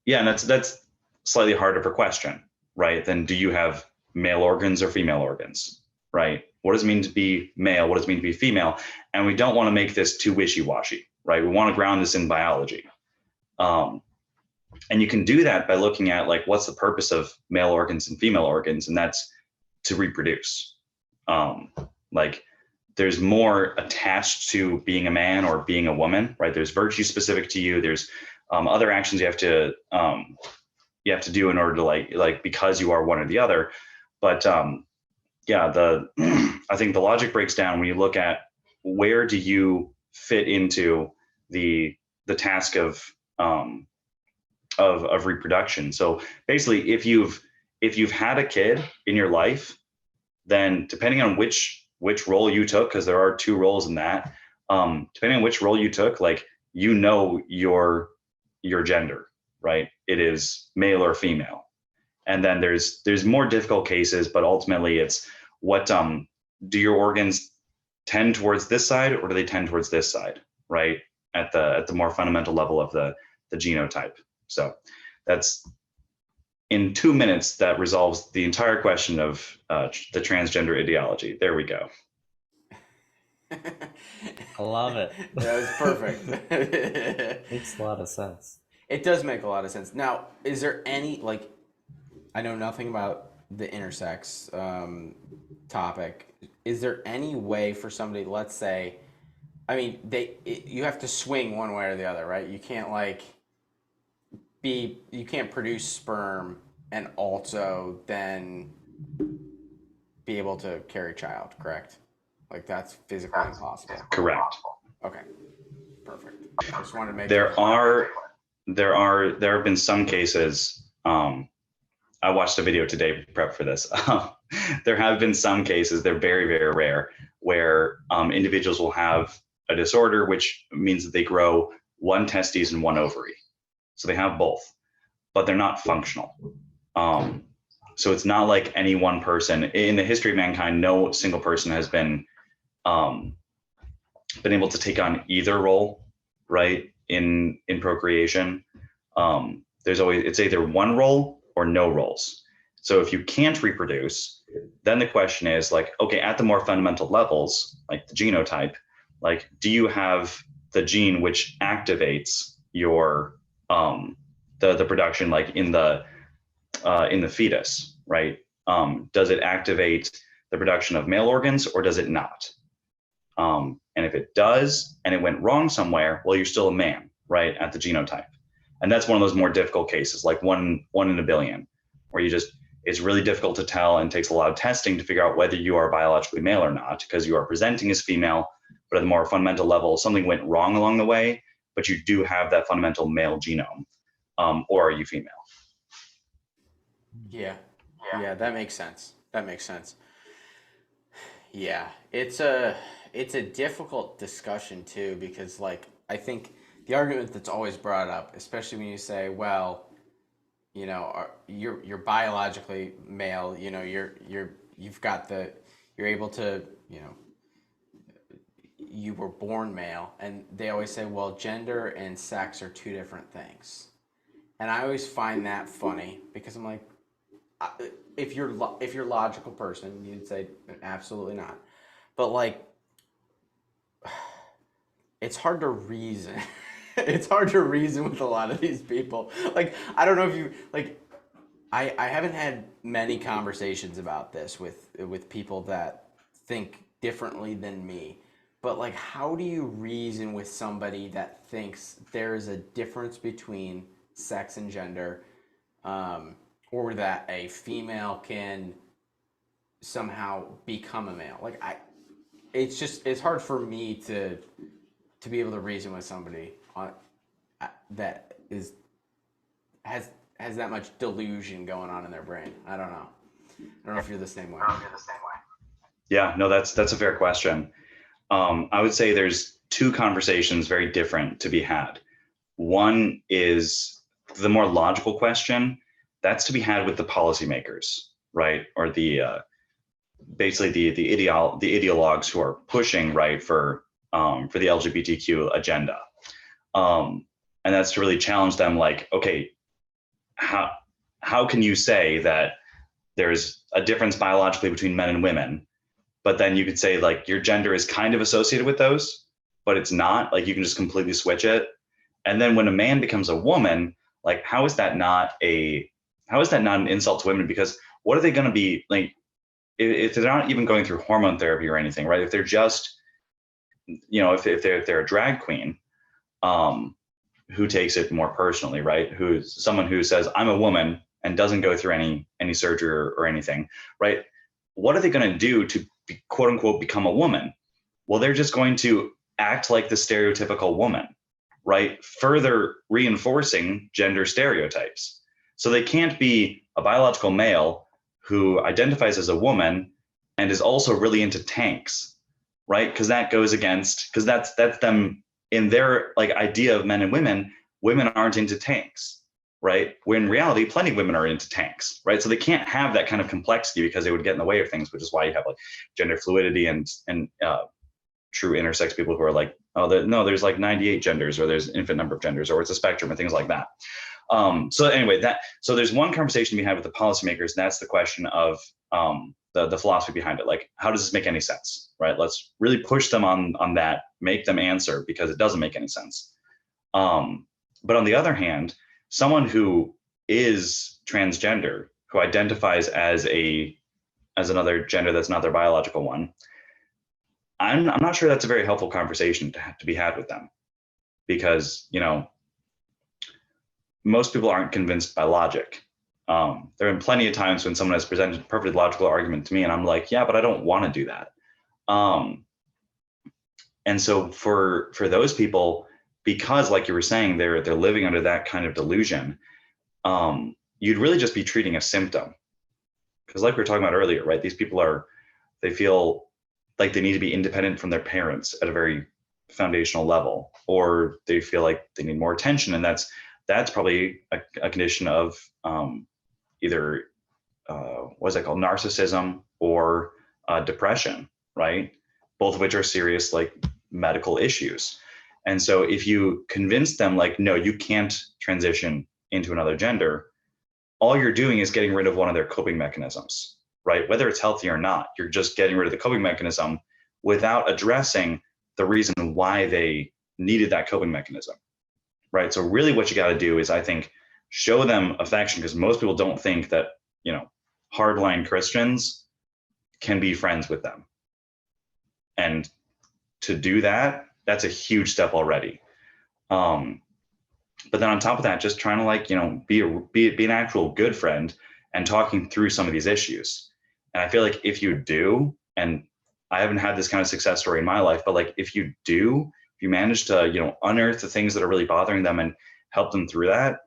and that's slightly harder of a question, right? Than do you have male organs or female organs, right? What does it mean to be male? What does it mean to be female? And we don't want to make this too wishy-washy, right? We want to ground this in biology. And you can do that by looking at like, what's the purpose of male organs and female organs? And that's to reproduce. Like there's more attached to being a man or being a woman, right? There's virtue specific to you. There's other actions you have to do in order to like because you are one or the other. But I think the logic breaks down when you look at where do you fit into the task of reproduction. So basically, if you've had a kid in your life, then depending on which role you took, because there are two roles in that, depending on which role you took, like your gender, right? It is male or female. And then there's more difficult cases, but ultimately it's what do your organs tend towards this side or do they tend towards this side, right? At the more fundamental level of the genotype. So that's in 2 minutes that resolves the entire question of the transgender ideology. There we go. I love it. That was perfect. Makes a lot of sense. It does make a lot of sense. Now, is there any like, I know nothing about the intersex topic. Is there any way for somebody, let's say, I mean, you have to swing one way or the other, right? You can't you can't produce sperm and also then be able to carry a child, correct? Like that's physically impossible. Correct. Okay, perfect. I just wanted to make there have been some cases. I watched a video today to prep for this. There have been some cases, they're very, very rare, where individuals will have a disorder, which means that they grow one testes and one ovary. So they have both, but they're not functional. So it's not like any one person in the history of mankind, no single person has been able to take on either role, right? In procreation. It's either one role or no roles. So if you can't reproduce, then the question is like, okay, at the more fundamental levels, like the genotype, like, do you have the gene which activates your the production, like in the fetus, right? Does it activate the production of male organs or does it not? And if it does, and it went wrong somewhere, well, you're still a man, right, at the genotype. And that's one of those more difficult cases, like one in a billion, where it's really difficult to tell and takes a lot of testing to figure out whether you are biologically male or not, because you are presenting as female, but at a more fundamental level, something went wrong along the way, but you do have that fundamental male genome, or are you female? Yeah. Yeah, that makes sense. That makes sense. Yeah, it's a difficult discussion too, because like I think the argument that's always brought up, especially when you say, well, you're biologically male, you've got you're able to, you were born male, and they always say, well, gender and sex are two different things. And I always find that funny because I'm like, if you're a logical person, you'd say absolutely not. But like, it's hard to reason. It's hard to reason with a lot of these people. Like, I don't know if you like. I haven't had many conversations about this with people that think differently than me. But like, how do you reason with somebody that thinks there is a difference between sex and gender, or that a female can somehow become a male? Like, it's hard for me to be able to reason with somebody that has that much delusion going on in their brain. I don't know. I don't know if you're the same way. Yeah, no, that's a fair question. I would say there's two conversations very different to be had. One is the more logical question. That's to be had with the policymakers, right? Or basically the ideologues who are pushing, right, for the LGBTQ agenda. And that's to really challenge them, like, okay, how can you say that there's a difference biologically between men and women, but then you could say like your gender is kind of associated with those, but it's not, like you can just completely switch it. And then when a man becomes a woman, like how is that not an insult to women? Because what are they going to be like if they're not even going through hormone therapy or anything, right? If they're just, if they're a drag queen, who takes it more personally, right? Who's someone who says, I'm a woman and doesn't go through any surgery or anything, right? What are they going to do to quote unquote become a woman? Well, they're just going to act like the stereotypical woman, right? Further reinforcing gender stereotypes. So they can't be a biological male who identifies as a woman and is also really into tanks, right? Because that goes against, because that's them in their like idea of men and women aren't into tanks, right? When in reality, plenty of women are into tanks, right? So they can't have that kind of complexity because they would get in the way of things, which is why you have like gender fluidity and true intersex people who are like, oh, no, there's like 98 genders, or there's an infinite number of genders, or it's a spectrum and things like that. So anyway, so there's one conversation we had with the policymakers, and that's the question of the philosophy behind it. Like, how does this make any sense, right? Let's really push them on that, make them answer, because it doesn't make any sense. But on the other hand, someone who is transgender, who identifies as another gender that's not their biological one, I'm not sure that's a very helpful conversation to be had with them, because most people aren't convinced by logic. There have been plenty of times when someone has presented a perfectly logical argument to me, and I'm like, yeah, but I don't want to do that. And so for those people, because like you were saying, they're living under that kind of delusion, you'd really just be treating a symptom. Because like we were talking about earlier, right? These people they feel like they need to be independent from their parents at a very foundational level, or they feel like they need more attention, and that's probably a condition of either what is that called, narcissism, or depression, right? Both of which are serious like medical issues. And so if you convince them like, no, you can't transition into another gender, all you're doing is getting rid of one of their coping mechanisms, right? Whether it's healthy or not, you're just getting rid of the coping mechanism without addressing the reason why they needed that coping mechanism, right? So really what you got to do is, I think, show them affection, because most people don't think that, hardline Christians can be friends with them. And to do that, that's a huge step already. But then on top of that, just trying to like, be an actual good friend and talking through some of these issues. And I feel like if you do, and I haven't had this kind of success story in my life, but like if you manage to, unearth the things that are really bothering them and help them through that,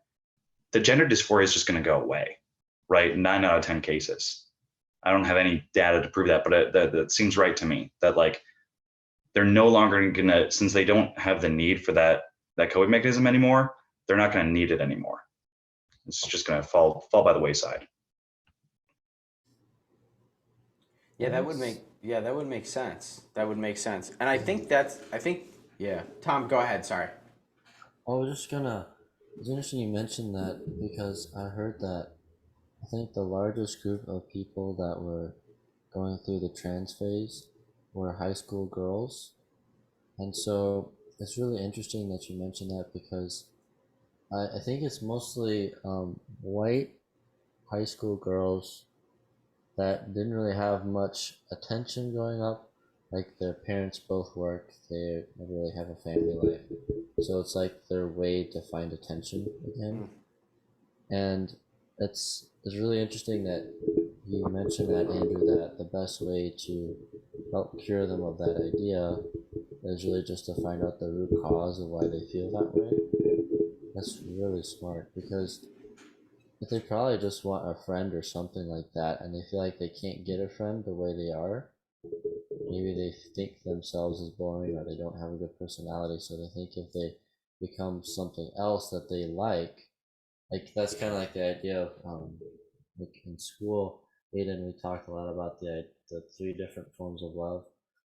the gender dysphoria is just going to go away, right? 9 out of 10 cases. I don't have any data to prove that, but that seems right to me, that like they're no longer going to, since they don't have the need for that coping mechanism anymore, they're not going to need it anymore. It's just going to fall by the wayside. Yeah, that would make sense. That would make sense. And I think yeah. Tom, go ahead. Sorry. It's interesting you mentioned that because I heard that I think the largest group of people that were going through the trans phase were high school girls. And so it's really interesting that you mentioned that because I think it's mostly white high school girls that didn't really have much attention growing up. Like their parents both work, they never really have a family life. So it's like their way to find attention again. And it's really interesting that you mentioned that, Andrew, that the best way to help cure them of that idea is really just to find out the root cause of why they feel that way. That's really smart because if they probably just want a friend or something like that and they feel like they can't get a friend the way they are, maybe they think themselves as boring or they don't have a good personality, so they think if they become something else that they like that's kind of like the idea of like in school, Aiden, we talked a lot about the 3 different forms of love,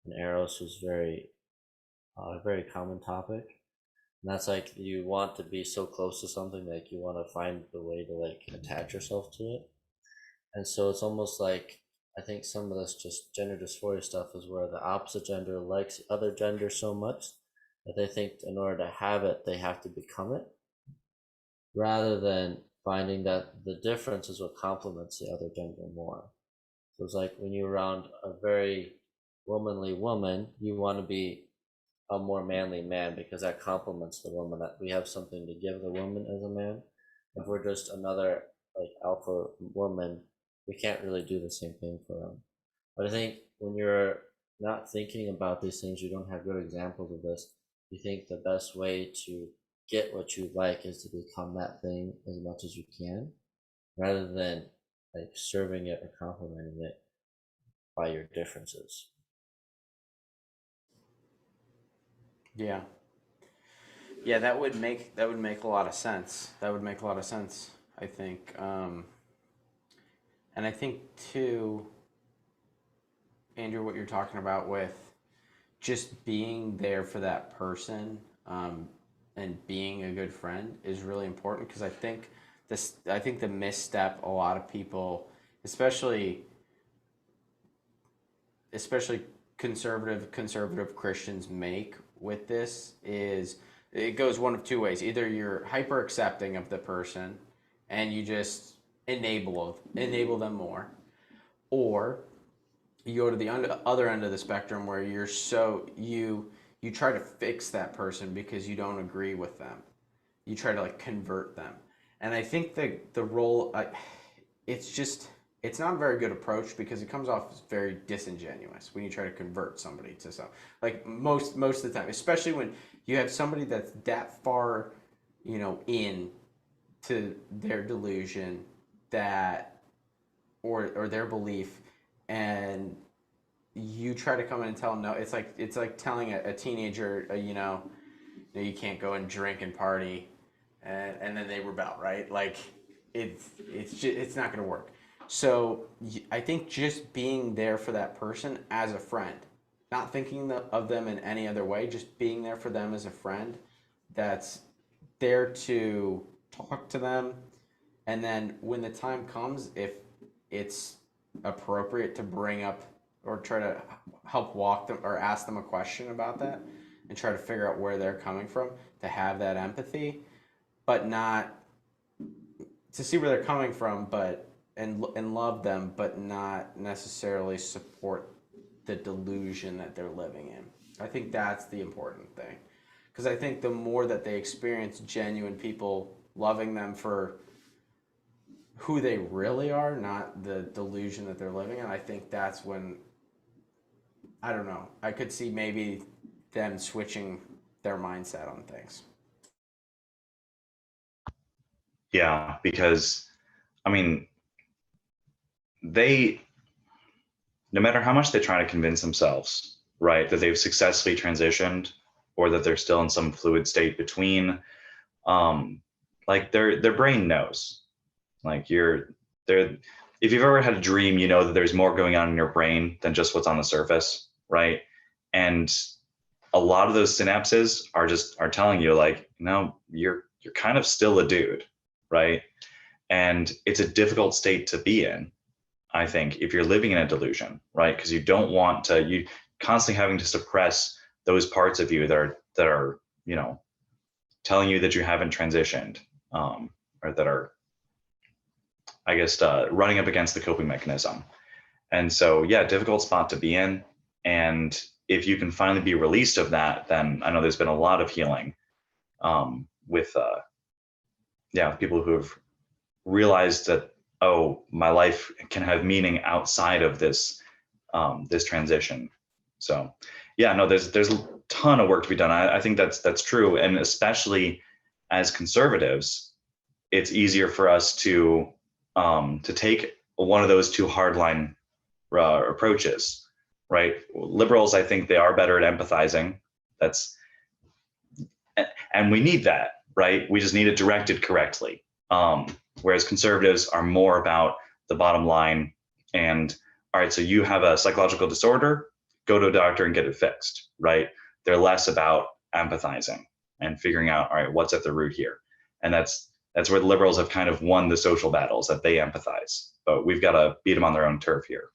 and Eros was a very common topic. And that's like you want to be so close to something, like you want to find the way to like attach yourself to it. And so it's almost like I think some of this just gender dysphoria stuff is where the opposite gender likes the other gender so much that they think in order to have it, they have to become it, rather than finding that the difference is what complements the other gender more. So it's like when you're around a very womanly woman, you want to be a more manly man because that complements the woman, that we have something to give the woman as a man. If we're just another like alpha woman, we can't really do the same thing for them. But I think when you're not thinking about these things, you don't have good examples of this, you think the best way to get what you like is to become that thing as much as you can, rather than like serving it or complimenting it by your differences. Yeah. Yeah, that would make a lot of sense. That would make a lot of sense, I think. And I think too, Andrew, what you're talking about with just being there for that person, and being a good friend is really important because I think the misstep a lot of people, especially conservative Christians make with this is it goes one of 2 ways. Either you're hyper accepting of the person and you just enable them more, or you go to the other end of the spectrum where you try to fix that person because you don't agree with them. You try to like convert them. And I think the role it's not a very good approach because it comes off as very disingenuous when you try to convert somebody to something. Like most of the time, especially when you have somebody that's that far, in to their delusion that or their belief, and you try to come in and tell them no. It's like telling a teenager, you can't go and drink and party, and then they rebel, right? Like it's not going to work. So I think just being there for that person as a friend, not thinking of them in any other way, just being there for them as a friend that's there to talk to them. And then when the time comes, if it's appropriate to bring up or try to help walk them or ask them a question about that and try to figure out where they're coming from, to have that empathy, but not to see where they're coming from, but and love them, but not necessarily support the delusion that they're living in. I think that's the important thing. Because I think the more that they experience genuine people loving them for who they really are, not the delusion that they're living in, I think that's when, I don't know, I could see maybe them switching their mindset on things. Yeah, because I mean, they, no matter how much they try to convince themselves, right, that they've successfully transitioned or that they're still in some fluid state between, um, like their brain knows. Like you're there. If you've ever had a dream, you know that there's more going on in your brain than just what's on the surface, right? And a lot of those synapses are telling you like, no, you're kind of still a dude, right? And it's a difficult state to be in, I think, if you're living in a delusion, right? Because you don't want to, you constantly having to suppress those parts of you that are, you know, telling you that you haven't transitioned, or that are, I guess, running up against the coping mechanism. And so, yeah, difficult spot to be in. And if you can finally be released of that, then I know there's been a lot of healing, with, yeah, people who have realized that, oh, my life can have meaning outside of this, this transition. So, yeah, no, there's a ton of work to be done. I think that's true, and especially as conservatives, it's easier for us to take one of those two hardline approaches, right? Liberals, I think they are better at empathizing. That's, and we need that, right? We just need it directed correctly. Whereas conservatives are more about the bottom line. And all right, so you have a psychological disorder, go to a doctor and get it fixed, right? They're less about empathizing and figuring out, all right, what's at the root here. And that's where the liberals have kind of won the social battles, that they empathize. But we've got to beat them on their own turf here.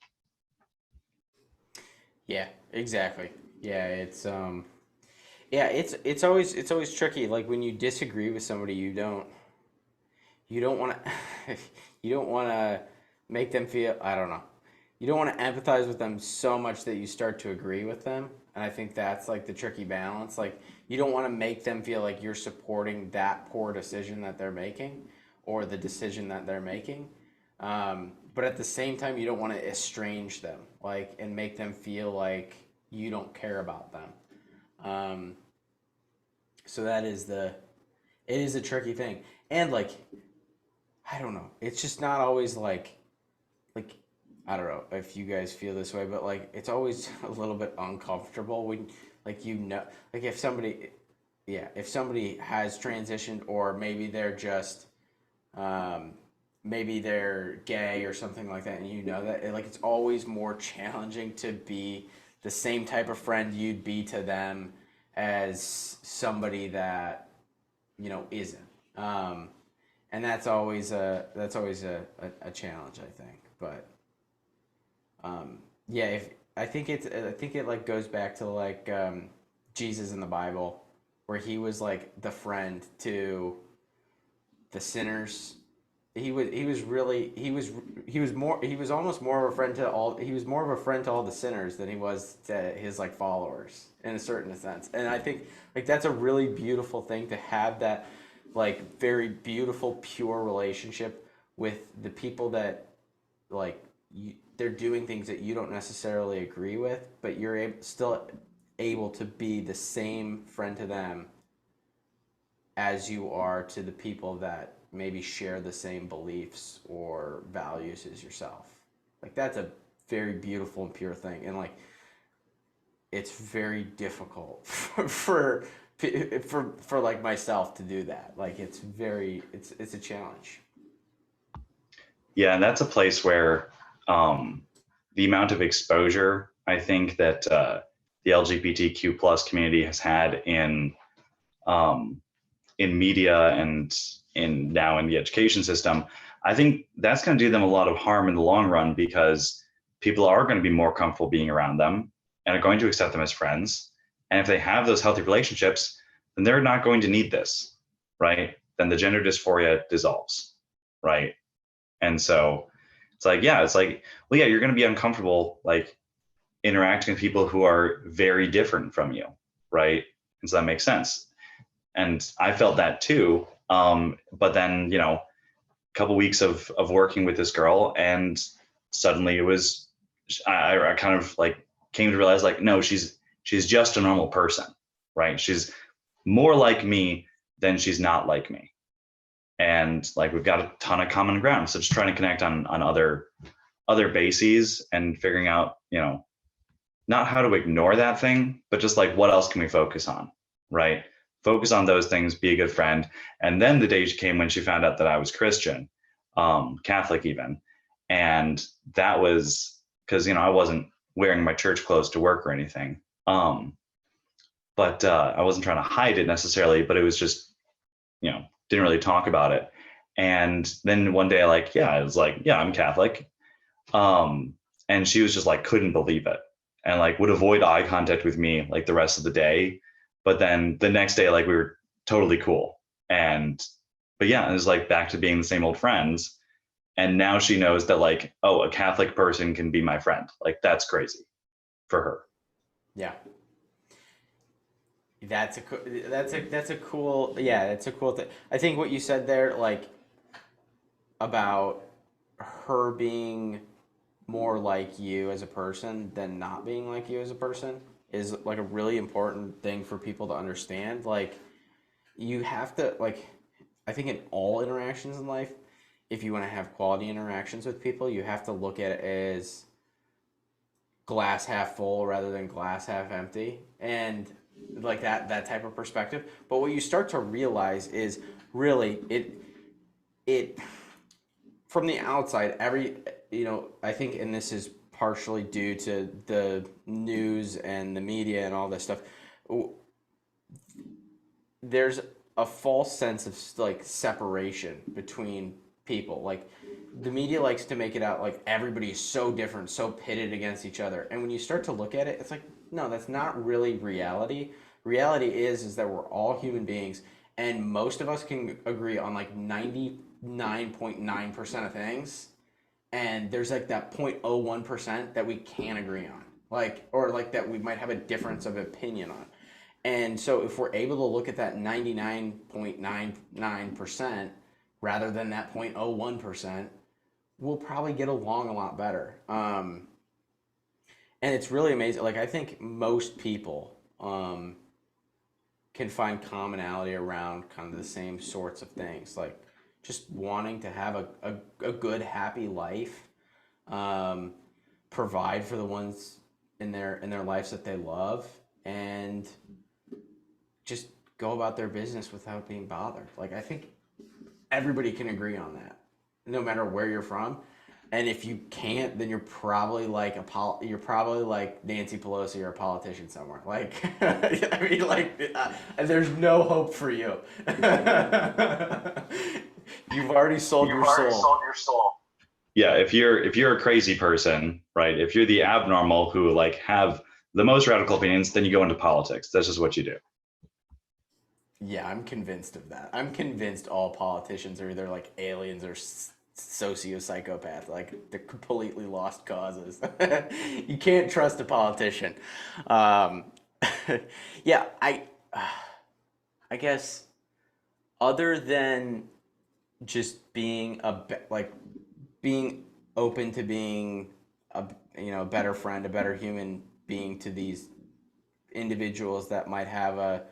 Yeah, exactly. Yeah, yeah, it's always tricky. Like when you disagree with somebody, you don't want to you don't want to make them feel, I don't know, you don't want to empathize with them so much that you start to agree with them. And I think that's like the tricky balance. Like you don't want to make them feel like you're supporting that poor decision that they're making or the decision that they're making. But at the same time, you don't want to estrange them, like, and make them feel like you don't care about them. um, so it is a tricky thing. And like, I don't know, it's just not always like I don't know if you guys feel this way, but like it's always a little bit uncomfortable when, like, like if somebody, yeah, if somebody has transitioned, or maybe they're just, um, maybe they're gay or something like that, and you know that, like, it's always more challenging to be the same type of friend you'd be to them as somebody that isn't. Um, and that's always a challenge, I think. But yeah, if I think it like goes back to like, Jesus in the Bible, where he was like the friend to the sinners. He was almost more of a friend to all, he was more of a friend to all the sinners than he was to his like followers, in a certain sense. And I think like that's a really beautiful thing, to have that like very beautiful pure relationship with the people that, like, they're doing things that you don't necessarily agree with, but you're still able to be the same friend to them as you are to the people that maybe share the same beliefs or values as yourself. Like that's a very beautiful and pure thing, and like it's very difficult for like myself to do that. Like it's a challenge. Yeah, and that's a place where, the amount of exposure I think that, the LGBTQ plus community has had um, in media and now in the education system, I think that's going to do them a lot of harm in the long run, because people are going to be more comfortable being around them and are going to accept them as friends. And if they have those healthy relationships, then they're not going to need this, right? Then the gender dysphoria dissolves, right? And so it's like, yeah, it's like, well, yeah, you're going to be uncomfortable, like interacting with people who are very different from you, right? And so that makes sense. And I felt that too. But then, a couple weeks of working with this girl, and suddenly it was, I kind of like came to realize like, no, she's just a normal person, right? She's more like me than she's not like me. And like we've got a ton of common ground. So just trying to connect on other bases and figuring out, not how to ignore that thing, but just like what else can we focus on, right? Focus on those things, be a good friend. And then the day came when she found out that I was Christian, Catholic even. And that was because, I wasn't wearing my church clothes to work or anything. But I wasn't trying to hide it necessarily, but it was just, didn't really talk about it. And then one day, I was like, yeah, I'm Catholic. And she was just like, couldn't believe it. And like would avoid eye contact with me like the rest of the day. But then the next day, like we were totally cool. But yeah, it was like back to being the same old friends. And now she knows that like, oh, a Catholic person can be my friend. Like that's crazy for her. Yeah. That's a cool thing. I think what you said there, like about her being more like you as a person than not being like you as a person, is like a really important thing for people to understand. Like you have to, like, I think in all interactions in life, if you want to have quality interactions with people, you have to look at it as glass half full rather than glass half empty, and like that type of perspective. But what you start to realize is really it from the outside, I think, and this is partially due to the news and the media and all this stuff, there's a false sense of like separation between people. Like the media likes to make it out like everybody is so different, so pitted against each other. And when you start to look at it, it's like, no, that's not really reality. Reality is that we're all human beings, and most of us can agree on like 99.9% of things. And there's like that 0.01% that we can't agree on, like, or like that we might have a difference of opinion on. And so if we're able to look at that 99.99% rather than that 0.01%, we'll probably get along a lot better. And it's really amazing. Like I think most people can find commonality around kind of the same sorts of things, like just wanting to have a good, happy life, provide for the ones in their lives that they love, and just go about their business without being bothered. Like I think everybody can agree on that, no matter where you're from. And if you can't, then you're probably like Nancy Pelosi or a politician somewhere. Like, I mean, there's no hope for you. You've already sold your soul. Yeah, if you're a crazy person, right? If you're the abnormal who like have the most radical opinions, then you go into politics. That's just what you do. Yeah, I'm convinced of that. I'm convinced all politicians are either like aliens or socio-psychopath, like they're completely lost causes. You can't trust a politician. Yeah, I guess other than just being being open to being a better friend, a better human being to these individuals that might have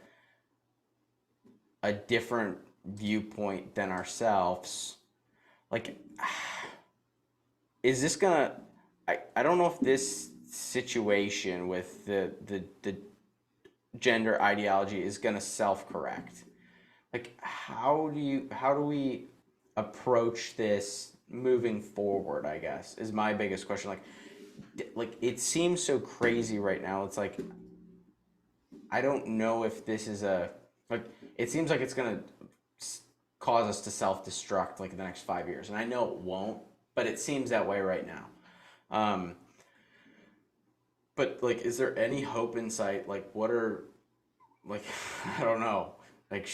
a different viewpoint than ourselves. Like, is this gonna? I don't know if this situation with the gender ideology is gonna self-correct. Like, how do we approach this moving forward? I guess is my biggest question. Like it seems so crazy right now. It's like I don't know if this is it seems like it's gonna cause us to self-destruct like in the next 5 years, and I know it won't, but it seems that way right now. But like, is there any hope in sight? Like, what are like I don't know. Like,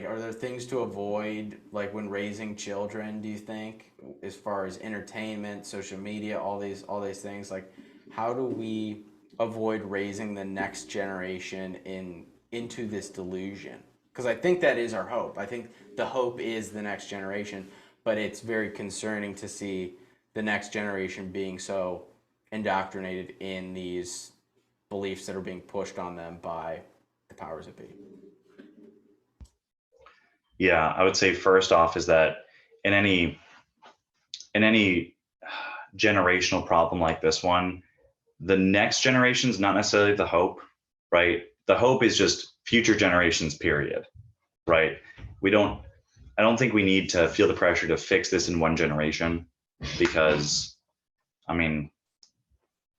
are there things to avoid like when raising children? Do you think, as far as entertainment, social media, all these things? Like, how do we avoid raising the next generation into this delusion? Because I think that is our hope. I think the hope is the next generation, but it's very concerning to see the next generation being so indoctrinated in these beliefs that are being pushed on them by the powers that be. Yeah, I would say first off is that in any generational problem like this one, the next generation is not necessarily the hope, right? The hope is just future generations, period, right? We don't, I don't think we need to feel the pressure to fix this in one generation because, I mean,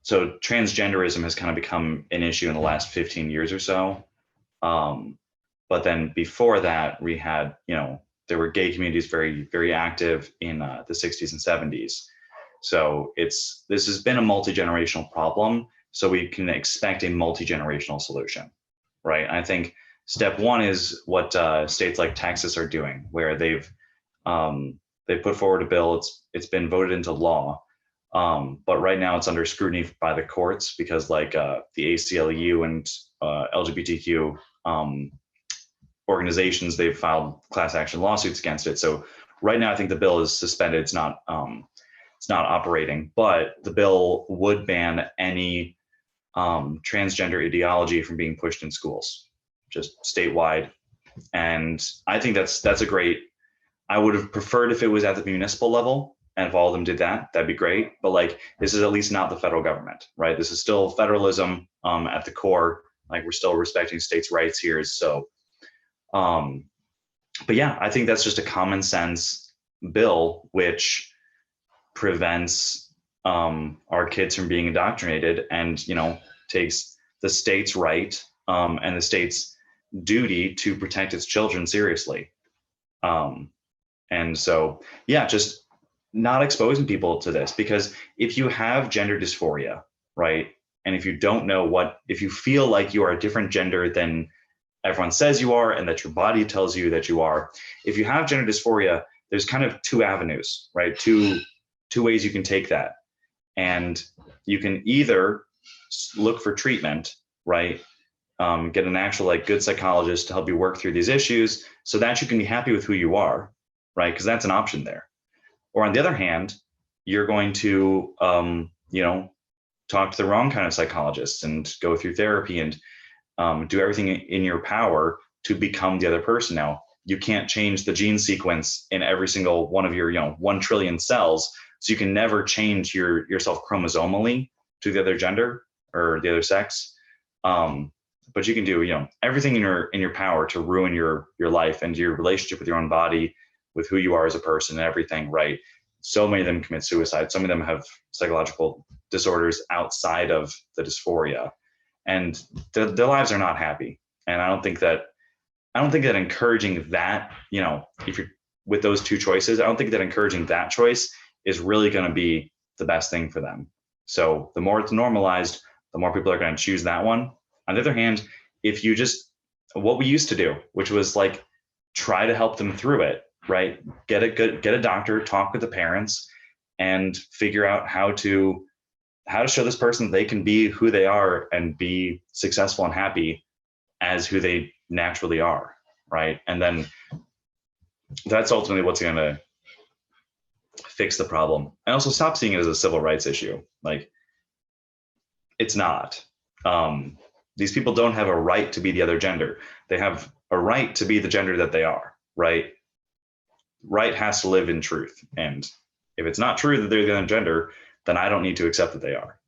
so transgenderism has kind of become an issue in the last 15 years or so. But then before that, we had, there were gay communities very, very active in the 60s and 70s. So this has been a multi-generational problem. So we can expect a multi-generational solution, right? And I think step one is what states like Texas are doing, where they've put forward a bill. It's been voted into law, but right now it's under scrutiny by the courts because like the ACLU and LGBTQ organizations, they've filed class action lawsuits against it. So right now I think the bill is suspended. It's not operating, but the bill would ban any transgender ideology from being pushed in schools, just statewide. And I think that's a great. I would have preferred if it was at the municipal level, and if all of them did that, that'd be great. But like, this is at least not the federal government, right? This is still federalism at the core. Like, we're still respecting states' rights here. So, but yeah, I think that's just a common sense bill, which prevents our kids from being indoctrinated, and takes the state's right and the state's duty to protect its children seriously. And so, yeah, just not exposing people to this, because if you have gender dysphoria, right, and if you don't know if you feel like you are a different gender than everyone says you are and that your body tells you that you are, if you have gender dysphoria, there's kind of two avenues, right? Two ways you can take that. And you can either look for treatment, right? Get an actual good psychologist to help you work through these issues so that you can be happy with who you are, right? Because that's an option there. Or on the other hand, you're going to, talk to the wrong kind of psychologist and go through therapy and do everything in your power to become the other person. Now, you can't change the gene sequence in every single one of your, 1 trillion cells. So you can never change yourself chromosomally to the other gender or the other sex. But you can do, everything in your power to ruin your life and your relationship with your own body, with who you are as a person and everything, right? So many of them commit suicide. Some of them have psychological disorders outside of the dysphoria, and their lives are not happy. And I don't think that encouraging that, if you're with those two choices, I don't think that encouraging that choice is really going to be the best thing for them. So the more it's normalized, the more people are going to choose that one. On the other hand, if you just, what we used to do, which was like, try to help them through it, right? Get a doctor, talk with the parents, and figure out how to show this person that they can be who they are and be successful and happy as who they naturally are, right? And then that's ultimately what's going to fix the problem. And also stop seeing it as a civil rights issue. Like, it's not. These people don't have a right to be the other gender. They have a right to be the gender that they are, right? Right has to live in truth. And if it's not true that they're the other gender, then I don't need to accept that they are.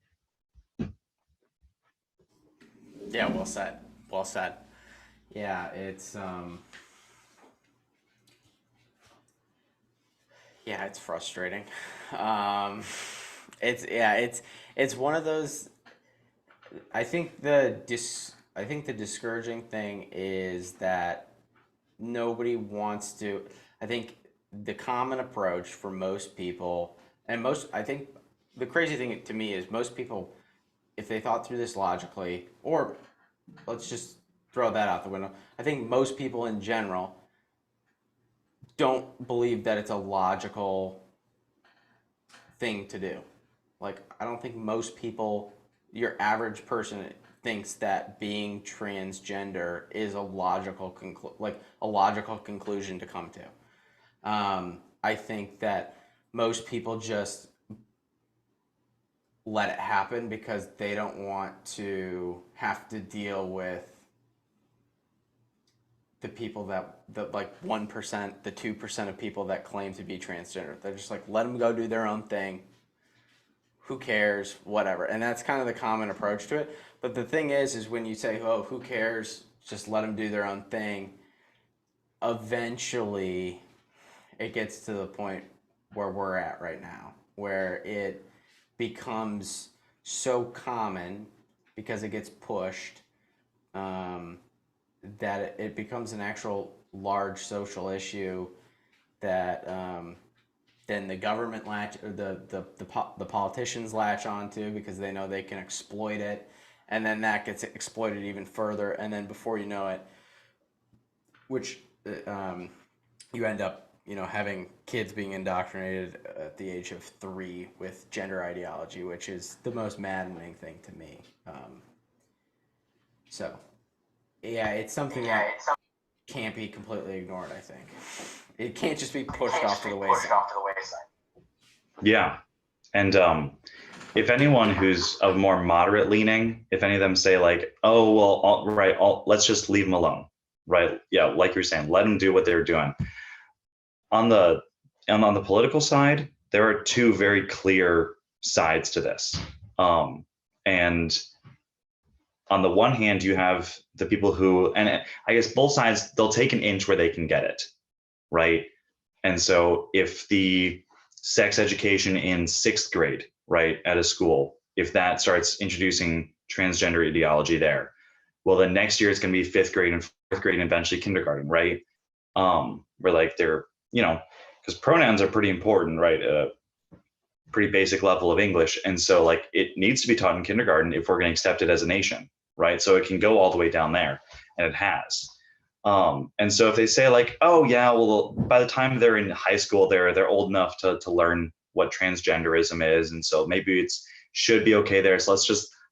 Yeah, well said. Well said. Yeah, it's it's frustrating. It's one of those. I think the discouraging thing is that nobody wants to. I think the common approach for most people, and I think the crazy thing to me is most people, if they thought through this logically, or let's just throw that out the window. I think most people in general don't believe that it's a logical thing to do. Like, I don't think most people your average person thinks that being transgender is a logical conclusion to come to. I think that most people just let it happen because they don't want to have to deal with the people that like 1%, the 2% of people that claim to be transgender. They're just like, let them go do their own thing. Who cares? Whatever. And that's kind of the common approach to it. But the thing is when you say, oh, who cares? Just let them do their own thing. Eventually, it gets to the point where we're at right now, where it becomes so common because it gets pushed, that it becomes an actual large social issue that then the government or the politicians latch onto because they know they can exploit it, and then that gets exploited even further, and then before you know it, which you end up having kids being indoctrinated at the age of 3 with gender ideology, which is the most maddening thing to me. So yeah, it's something that can't be completely ignored. I think it can't just be pushed off to the wayside. Yeah. And if anyone who's of more moderate leaning, if any of them say like, oh, well, let's just leave them alone. Right. Yeah. Like you're saying, let them do what they're doing. On the political side, there are two very clear sides to this. And on the one hand, you have the people who, and I guess both sides, they'll take an inch where they can get it. Right. And so if the sex education in 6th grade, right, at a school, if that starts introducing transgender ideology there, well, then next year it's going to be 5th grade and 4th grade and eventually kindergarten, right? Where like they're, because pronouns are pretty important, right? Pretty basic level of English. And so like it needs to be taught in kindergarten if we're going to accept it as a nation, right? So it can go all the way down there, and it has. And so if they say like, oh yeah, well, by the time they're in high school, they're old enough to learn what transgenderism is. And so maybe should be okay there. So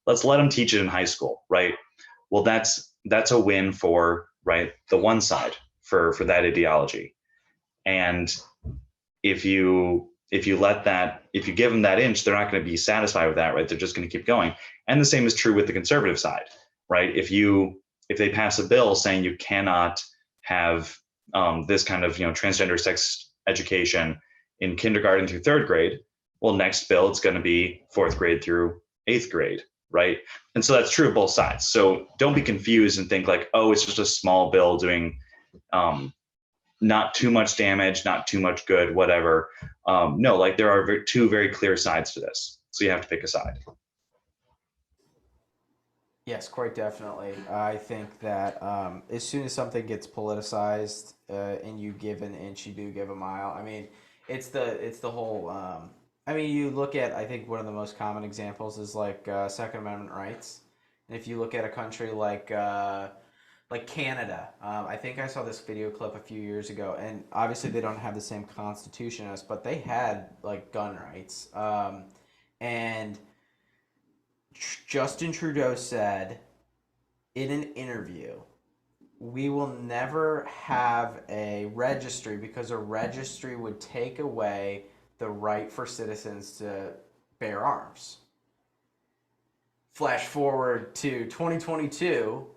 let's let them teach it in high school. Right. Well, that's a win for, right, the one side for that ideology. And if you give them that inch, they're not going to be satisfied with that, right? They're just going to keep going. And the same is true with the conservative side, right? If they pass a bill saying you cannot have this kind of transgender sex education in kindergarten through 3rd grade, well, next bill it's going to be 4th grade through 8th grade, right? And so that's true of both sides. So don't be confused and think like, oh, it's just a small bill doing not too much damage, not too much good, whatever. No, like there are two very clear sides to this, so you have to pick a side. Yes, quite definitely. I think that as soon as something gets politicized and you give an inch, you do give a mile. I mean, it's the whole. I mean, you look at. I think one of the most common examples is like Second Amendment rights, and if you look at a country like Canada, I think I saw this video clip a few years ago, and obviously they don't have the same constitution as, but they had like gun rights, and Justin Trudeau said in an interview, we will never have a registry because a registry would take away the right for citizens to bear arms. Flash forward to 2022,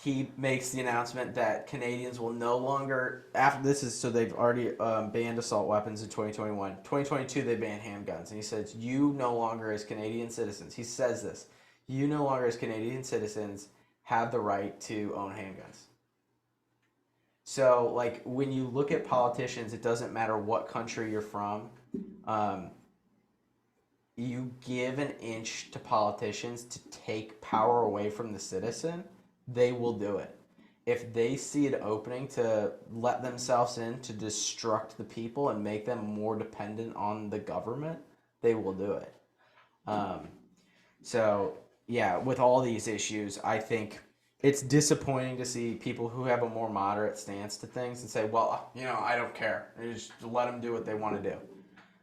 he makes the announcement that Canadians will no longer, after this is, so they've already banned assault weapons in 2021. 2022, they banned handguns. And he says, you no longer as Canadian citizens, he says this, you no longer as Canadian citizens have the right to own handguns. So, like, when you look at politicians, it doesn't matter what country you're from. You give an inch to politicians to take power away from the citizen, they will do it. If they see an opening to let themselves in to destruct the people and make them more dependent on the government, they will do it. So, yeah, with all these issues, I think it's disappointing to see people who have a more moderate stance to things and say, well, I don't care. Just let them do what they want to do.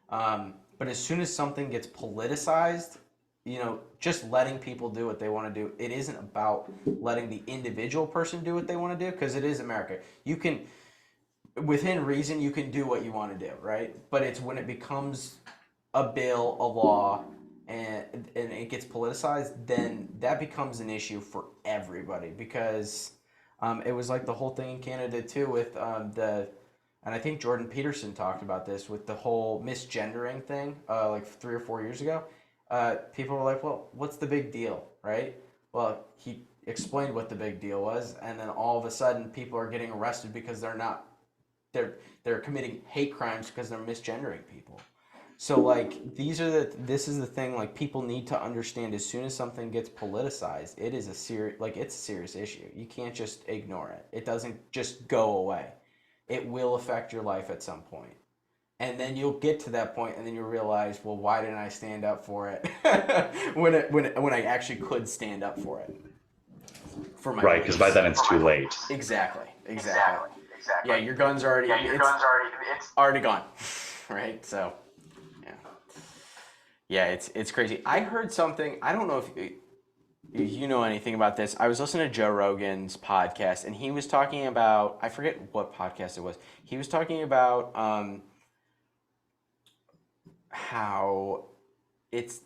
But as soon as something gets politicized, just letting people do what they want to do. It isn't about letting the individual person do what they want to do, because it is America. You can, within reason, you can do what you want to do, right? But it's when it becomes a bill, a law, and it gets politicized, then that becomes an issue for everybody, because it was like the whole thing in Canada too with and I think Jordan Peterson talked about this with the whole misgendering thing like 3 or 4 years ago. People were like, well, what's the big deal, right? Well, he explained what the big deal was, and then all of a sudden people are getting arrested because they're committing hate crimes because they're misgendering people. So like this is the thing, like people need to understand, as soon as something gets politicized, it is it's a serious issue. You can't just ignore it. It doesn't just go away. It will affect your life at some point. And then you'll get to that point, and then you'll realize, well, why didn't I stand up for it when I actually could stand up for it? For my Right, because by then it's too late. Exactly. Yeah, your gun's already it's already gone, right? So, yeah, it's crazy. I heard something. I don't know if you know anything about this. I was listening to Joe Rogan's podcast, and he was talking about, I forget what podcast it was. He was talking about how it's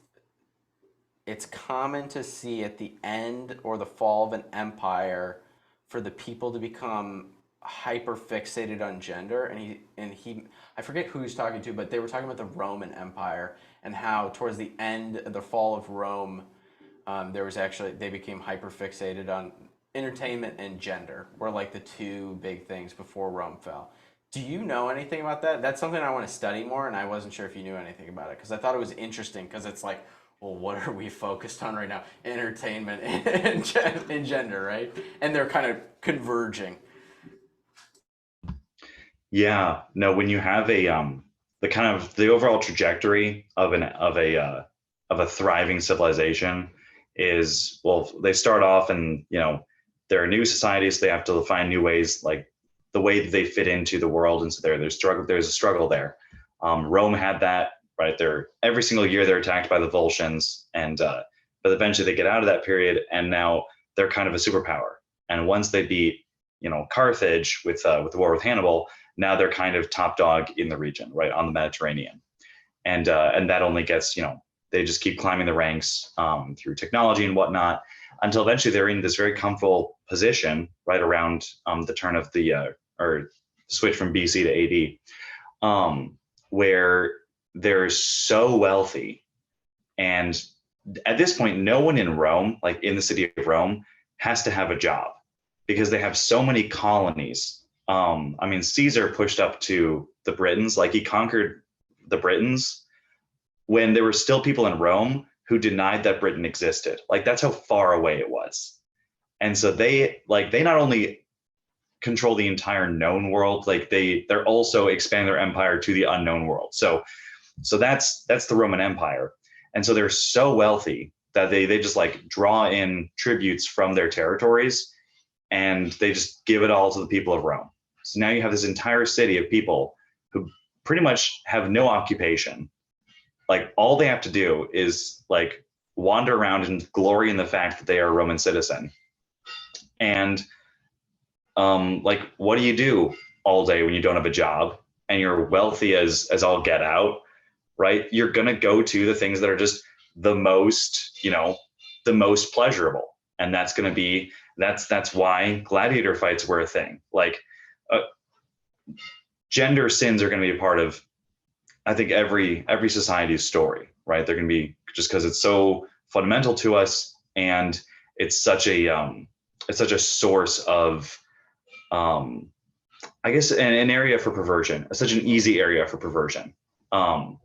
common to see at the end or the fall of an empire for the people to become hyper fixated on gender, and he I forget who he was talking to, but they were talking about the Roman Empire and how towards the end of the fall of Rome, they became hyper fixated on entertainment and gender were like the two big things before Rome fell. Do you know anything about that? That's something I want to study more, and I wasn't sure if you knew anything about it, because I thought it was interesting, because it's like, well, what are we focused on right now? Entertainment and gender, right? And they're kind of converging. Yeah, no, when you have the kind of the overall trajectory of a thriving civilization is, well, they start off and they're a new society, so they have to find new ways, like the way that they fit into the world, and so there's a struggle there. Rome had that, right? Every single year they're attacked by the Volscians, and but eventually they get out of that period, and now they're kind of a superpower. And once they beat Carthage with the war with Hannibal, now they're kind of top dog in the region, right, on the Mediterranean. And that only gets, they just keep climbing the ranks through technology and whatnot, until eventually they're in this very comfortable position right around the turn of or switch from BC to AD, where they're so wealthy. And at this point, no one in Rome, like in the city of Rome, has to have a job, because they have so many colonies. I mean, Caesar pushed up to the Britons, like he conquered the Britons when there were still people in Rome who denied that Britain existed. Like that's how far away it was. And so they not only control the entire known world, like they're also expanding their empire to the unknown world. So that's the Roman Empire. And so they're so wealthy that they just like draw in tributes from their territories, and they just give it all to the people of Rome. So now you have this entire city of people who pretty much have no occupation. Like all they have to do is like wander around and glory in the fact that they are a Roman citizen. And like, what do you do all day when you don't have a job and you're wealthy as all get out, right? You're going to go to the things that are just the most pleasurable. And that's going to be, that's why gladiator fights were a thing. Like gender sins are going to be a part of, I think, every society's story, right? They're going to be, just because it's so fundamental to us, and it's such a source of, I guess, an area for perversion, such an easy area for perversion. But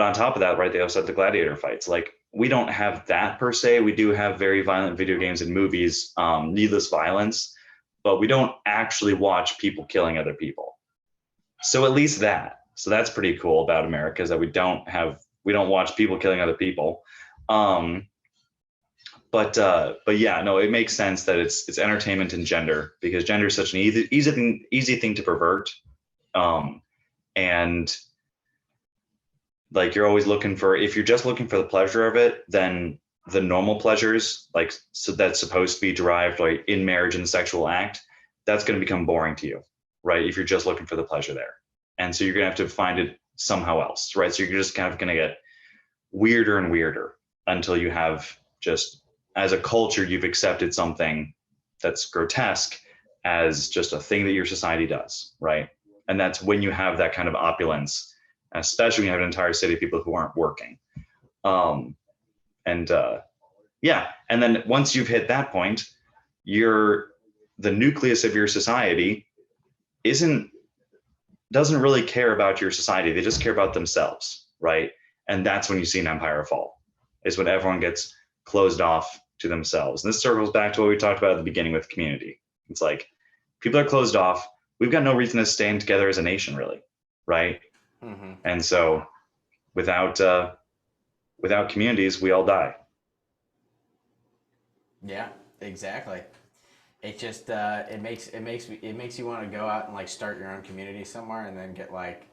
on top of that, right, they also have the gladiator fights. Like we don't have that per se. We do have very violent video games and movies, needless violence, but we don't actually watch people killing other people. So at least that. So that's pretty cool about America, is that we don't watch people killing other people. But yeah, no, it makes sense that it's entertainment and gender, because gender is such an easy thing to pervert. And like you're always looking for, if you're just looking for the pleasure of it, then the normal pleasures, like, so that's supposed to be derived like in marriage and the sexual act, that's going to become boring to you, right? If you're just looking for the pleasure there. And so you're going to have to find it somehow else, right? So you're just kind of going to get weirder and weirder until you have just, as a culture, you've accepted something that's grotesque as just a thing that your society does, right? And that's when you have that kind of opulence, especially when you have an entire city of people who aren't working. Yeah, and then once you've hit that point, the nucleus of your society doesn't really care about your society. They just care about themselves, right? And that's when you see an empire fall, is when everyone gets closed off to themselves. And this circles back to what we talked about at the beginning with community. It's like people are closed off. We've got no reason to stand together as a nation, really, right? Mm-hmm. And so without communities, we all die. Yeah, exactly. It just it makes you want to go out and like start your own community somewhere and then get like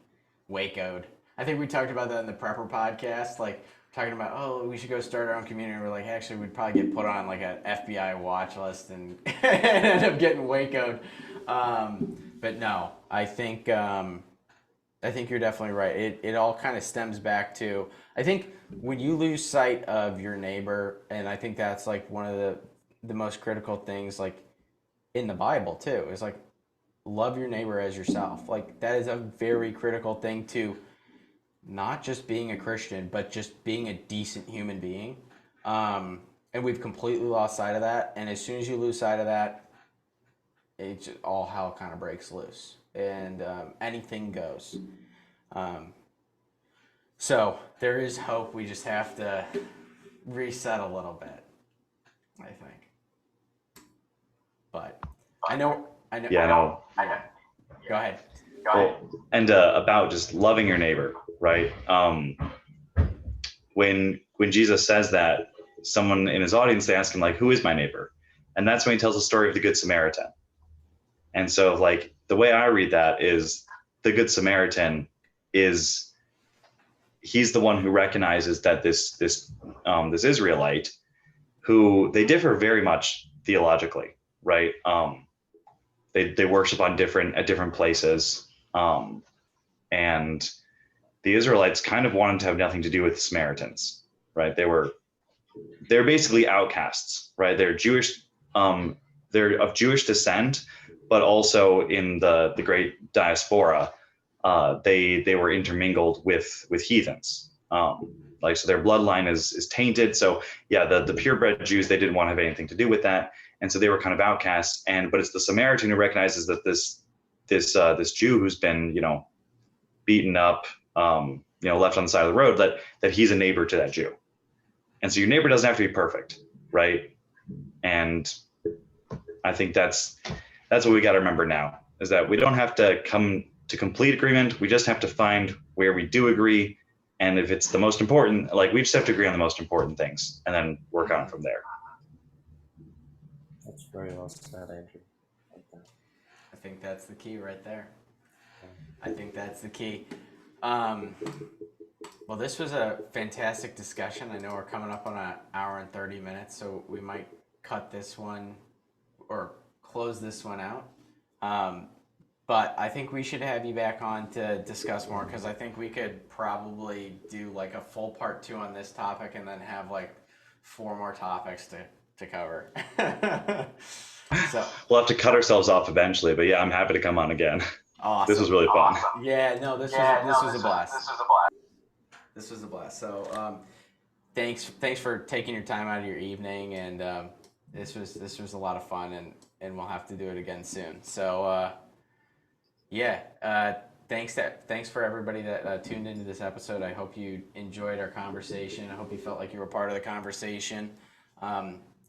Waco'd. I think we talked about that in the Prepper podcast, like talking about, oh, we should go start our own community. We're like, actually, we'd probably get put on like an FBI watch list and end up getting Waco'd. But no, I think you're definitely right. It all kind of stems back to, I think when you lose sight of your neighbor, and I think that's like one of the most critical things, like in the Bible too, is like love your neighbor as yourself. Like that is a very critical thing to not just being a Christian, but just being a decent human being. And we've completely lost sight of that. And as soon as you lose sight of that, it just, all hell kind of breaks loose, and anything goes. So there is hope. We just have to reset a little bit, I think. But I know. Yeah, no. Go ahead. Well, and about just loving your neighbor, right? When Jesus says that, someone in his audience, they ask him like, "Who is my neighbor?" And that's when he tells the story of the Good Samaritan. And so, like, the way I read that is the Good Samaritan he's the one who recognizes that this Israelite, who they differ very much theologically, right? They worship at different places, and the Israelites kind of wanted to have nothing to do with the Samaritans, right? They're basically outcasts, right? They're Jewish, they're of Jewish descent, but also in the great diaspora, they were intermingled with heathens. Like, so their bloodline is tainted. So yeah, the purebred Jews, they didn't want to have anything to do with that. And so they were kind of outcasts. But it's the Samaritan who recognizes that this Jew who's been, beaten up, left on the side of the road, that he's a neighbor to that Jew. And so your neighbor doesn't have to be perfect, right? And I think that's what we got to remember now, is that we don't have to come to complete agreement. We just have to find where we do agree. And if it's the most important, like, we just have to agree on the most important things and then work on it from there. That's very well said, Andrew. I think that's the key right there. I think that's the key. Well, this was a fantastic discussion. I know we're coming up on an hour and 30 minutes, so we might cut this one or close this one out. But I think we should have you back on to discuss more, because I think we could probably do like a full part 2 on this topic and then have like 4 more topics to cover. So we'll have to cut ourselves off eventually, but yeah, I'm happy to come on again. Awesome. This was really fun. Yeah, no, this was a blast. This was a blast. So thanks for taking your time out of your evening, and this was a lot of fun, and we'll have to do it again soon. So thanks for everybody that tuned into this episode. I hope you enjoyed our conversation. I hope you felt like you were part of the conversation.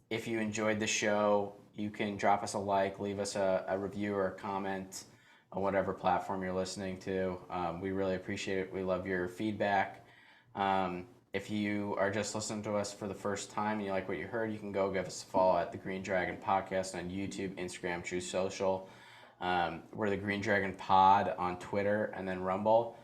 If you enjoyed the show, you can drop us a like, leave us a review or a comment on whatever platform you're listening to. We really appreciate it. We love your feedback. If you are just listening to us for the first time and you like what you heard, you can go give us a follow at the Green Dragon Podcast on YouTube, Instagram, True Social. We're the Green Dragon Pod on Twitter and then Rumble.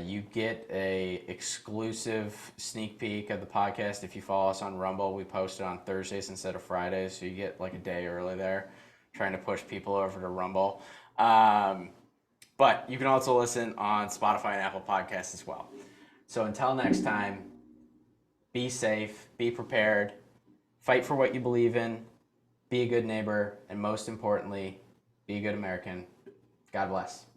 You get a exclusive sneak peek of the podcast if you follow us on Rumble. We post it on Thursdays instead of Fridays, so you get like a day early there. Trying to push people over to Rumble. But you can also listen on Spotify and Apple Podcasts as well. So until next time, be safe, be prepared, fight for what you believe in, be a good neighbor, and most importantly, be a good American. God bless.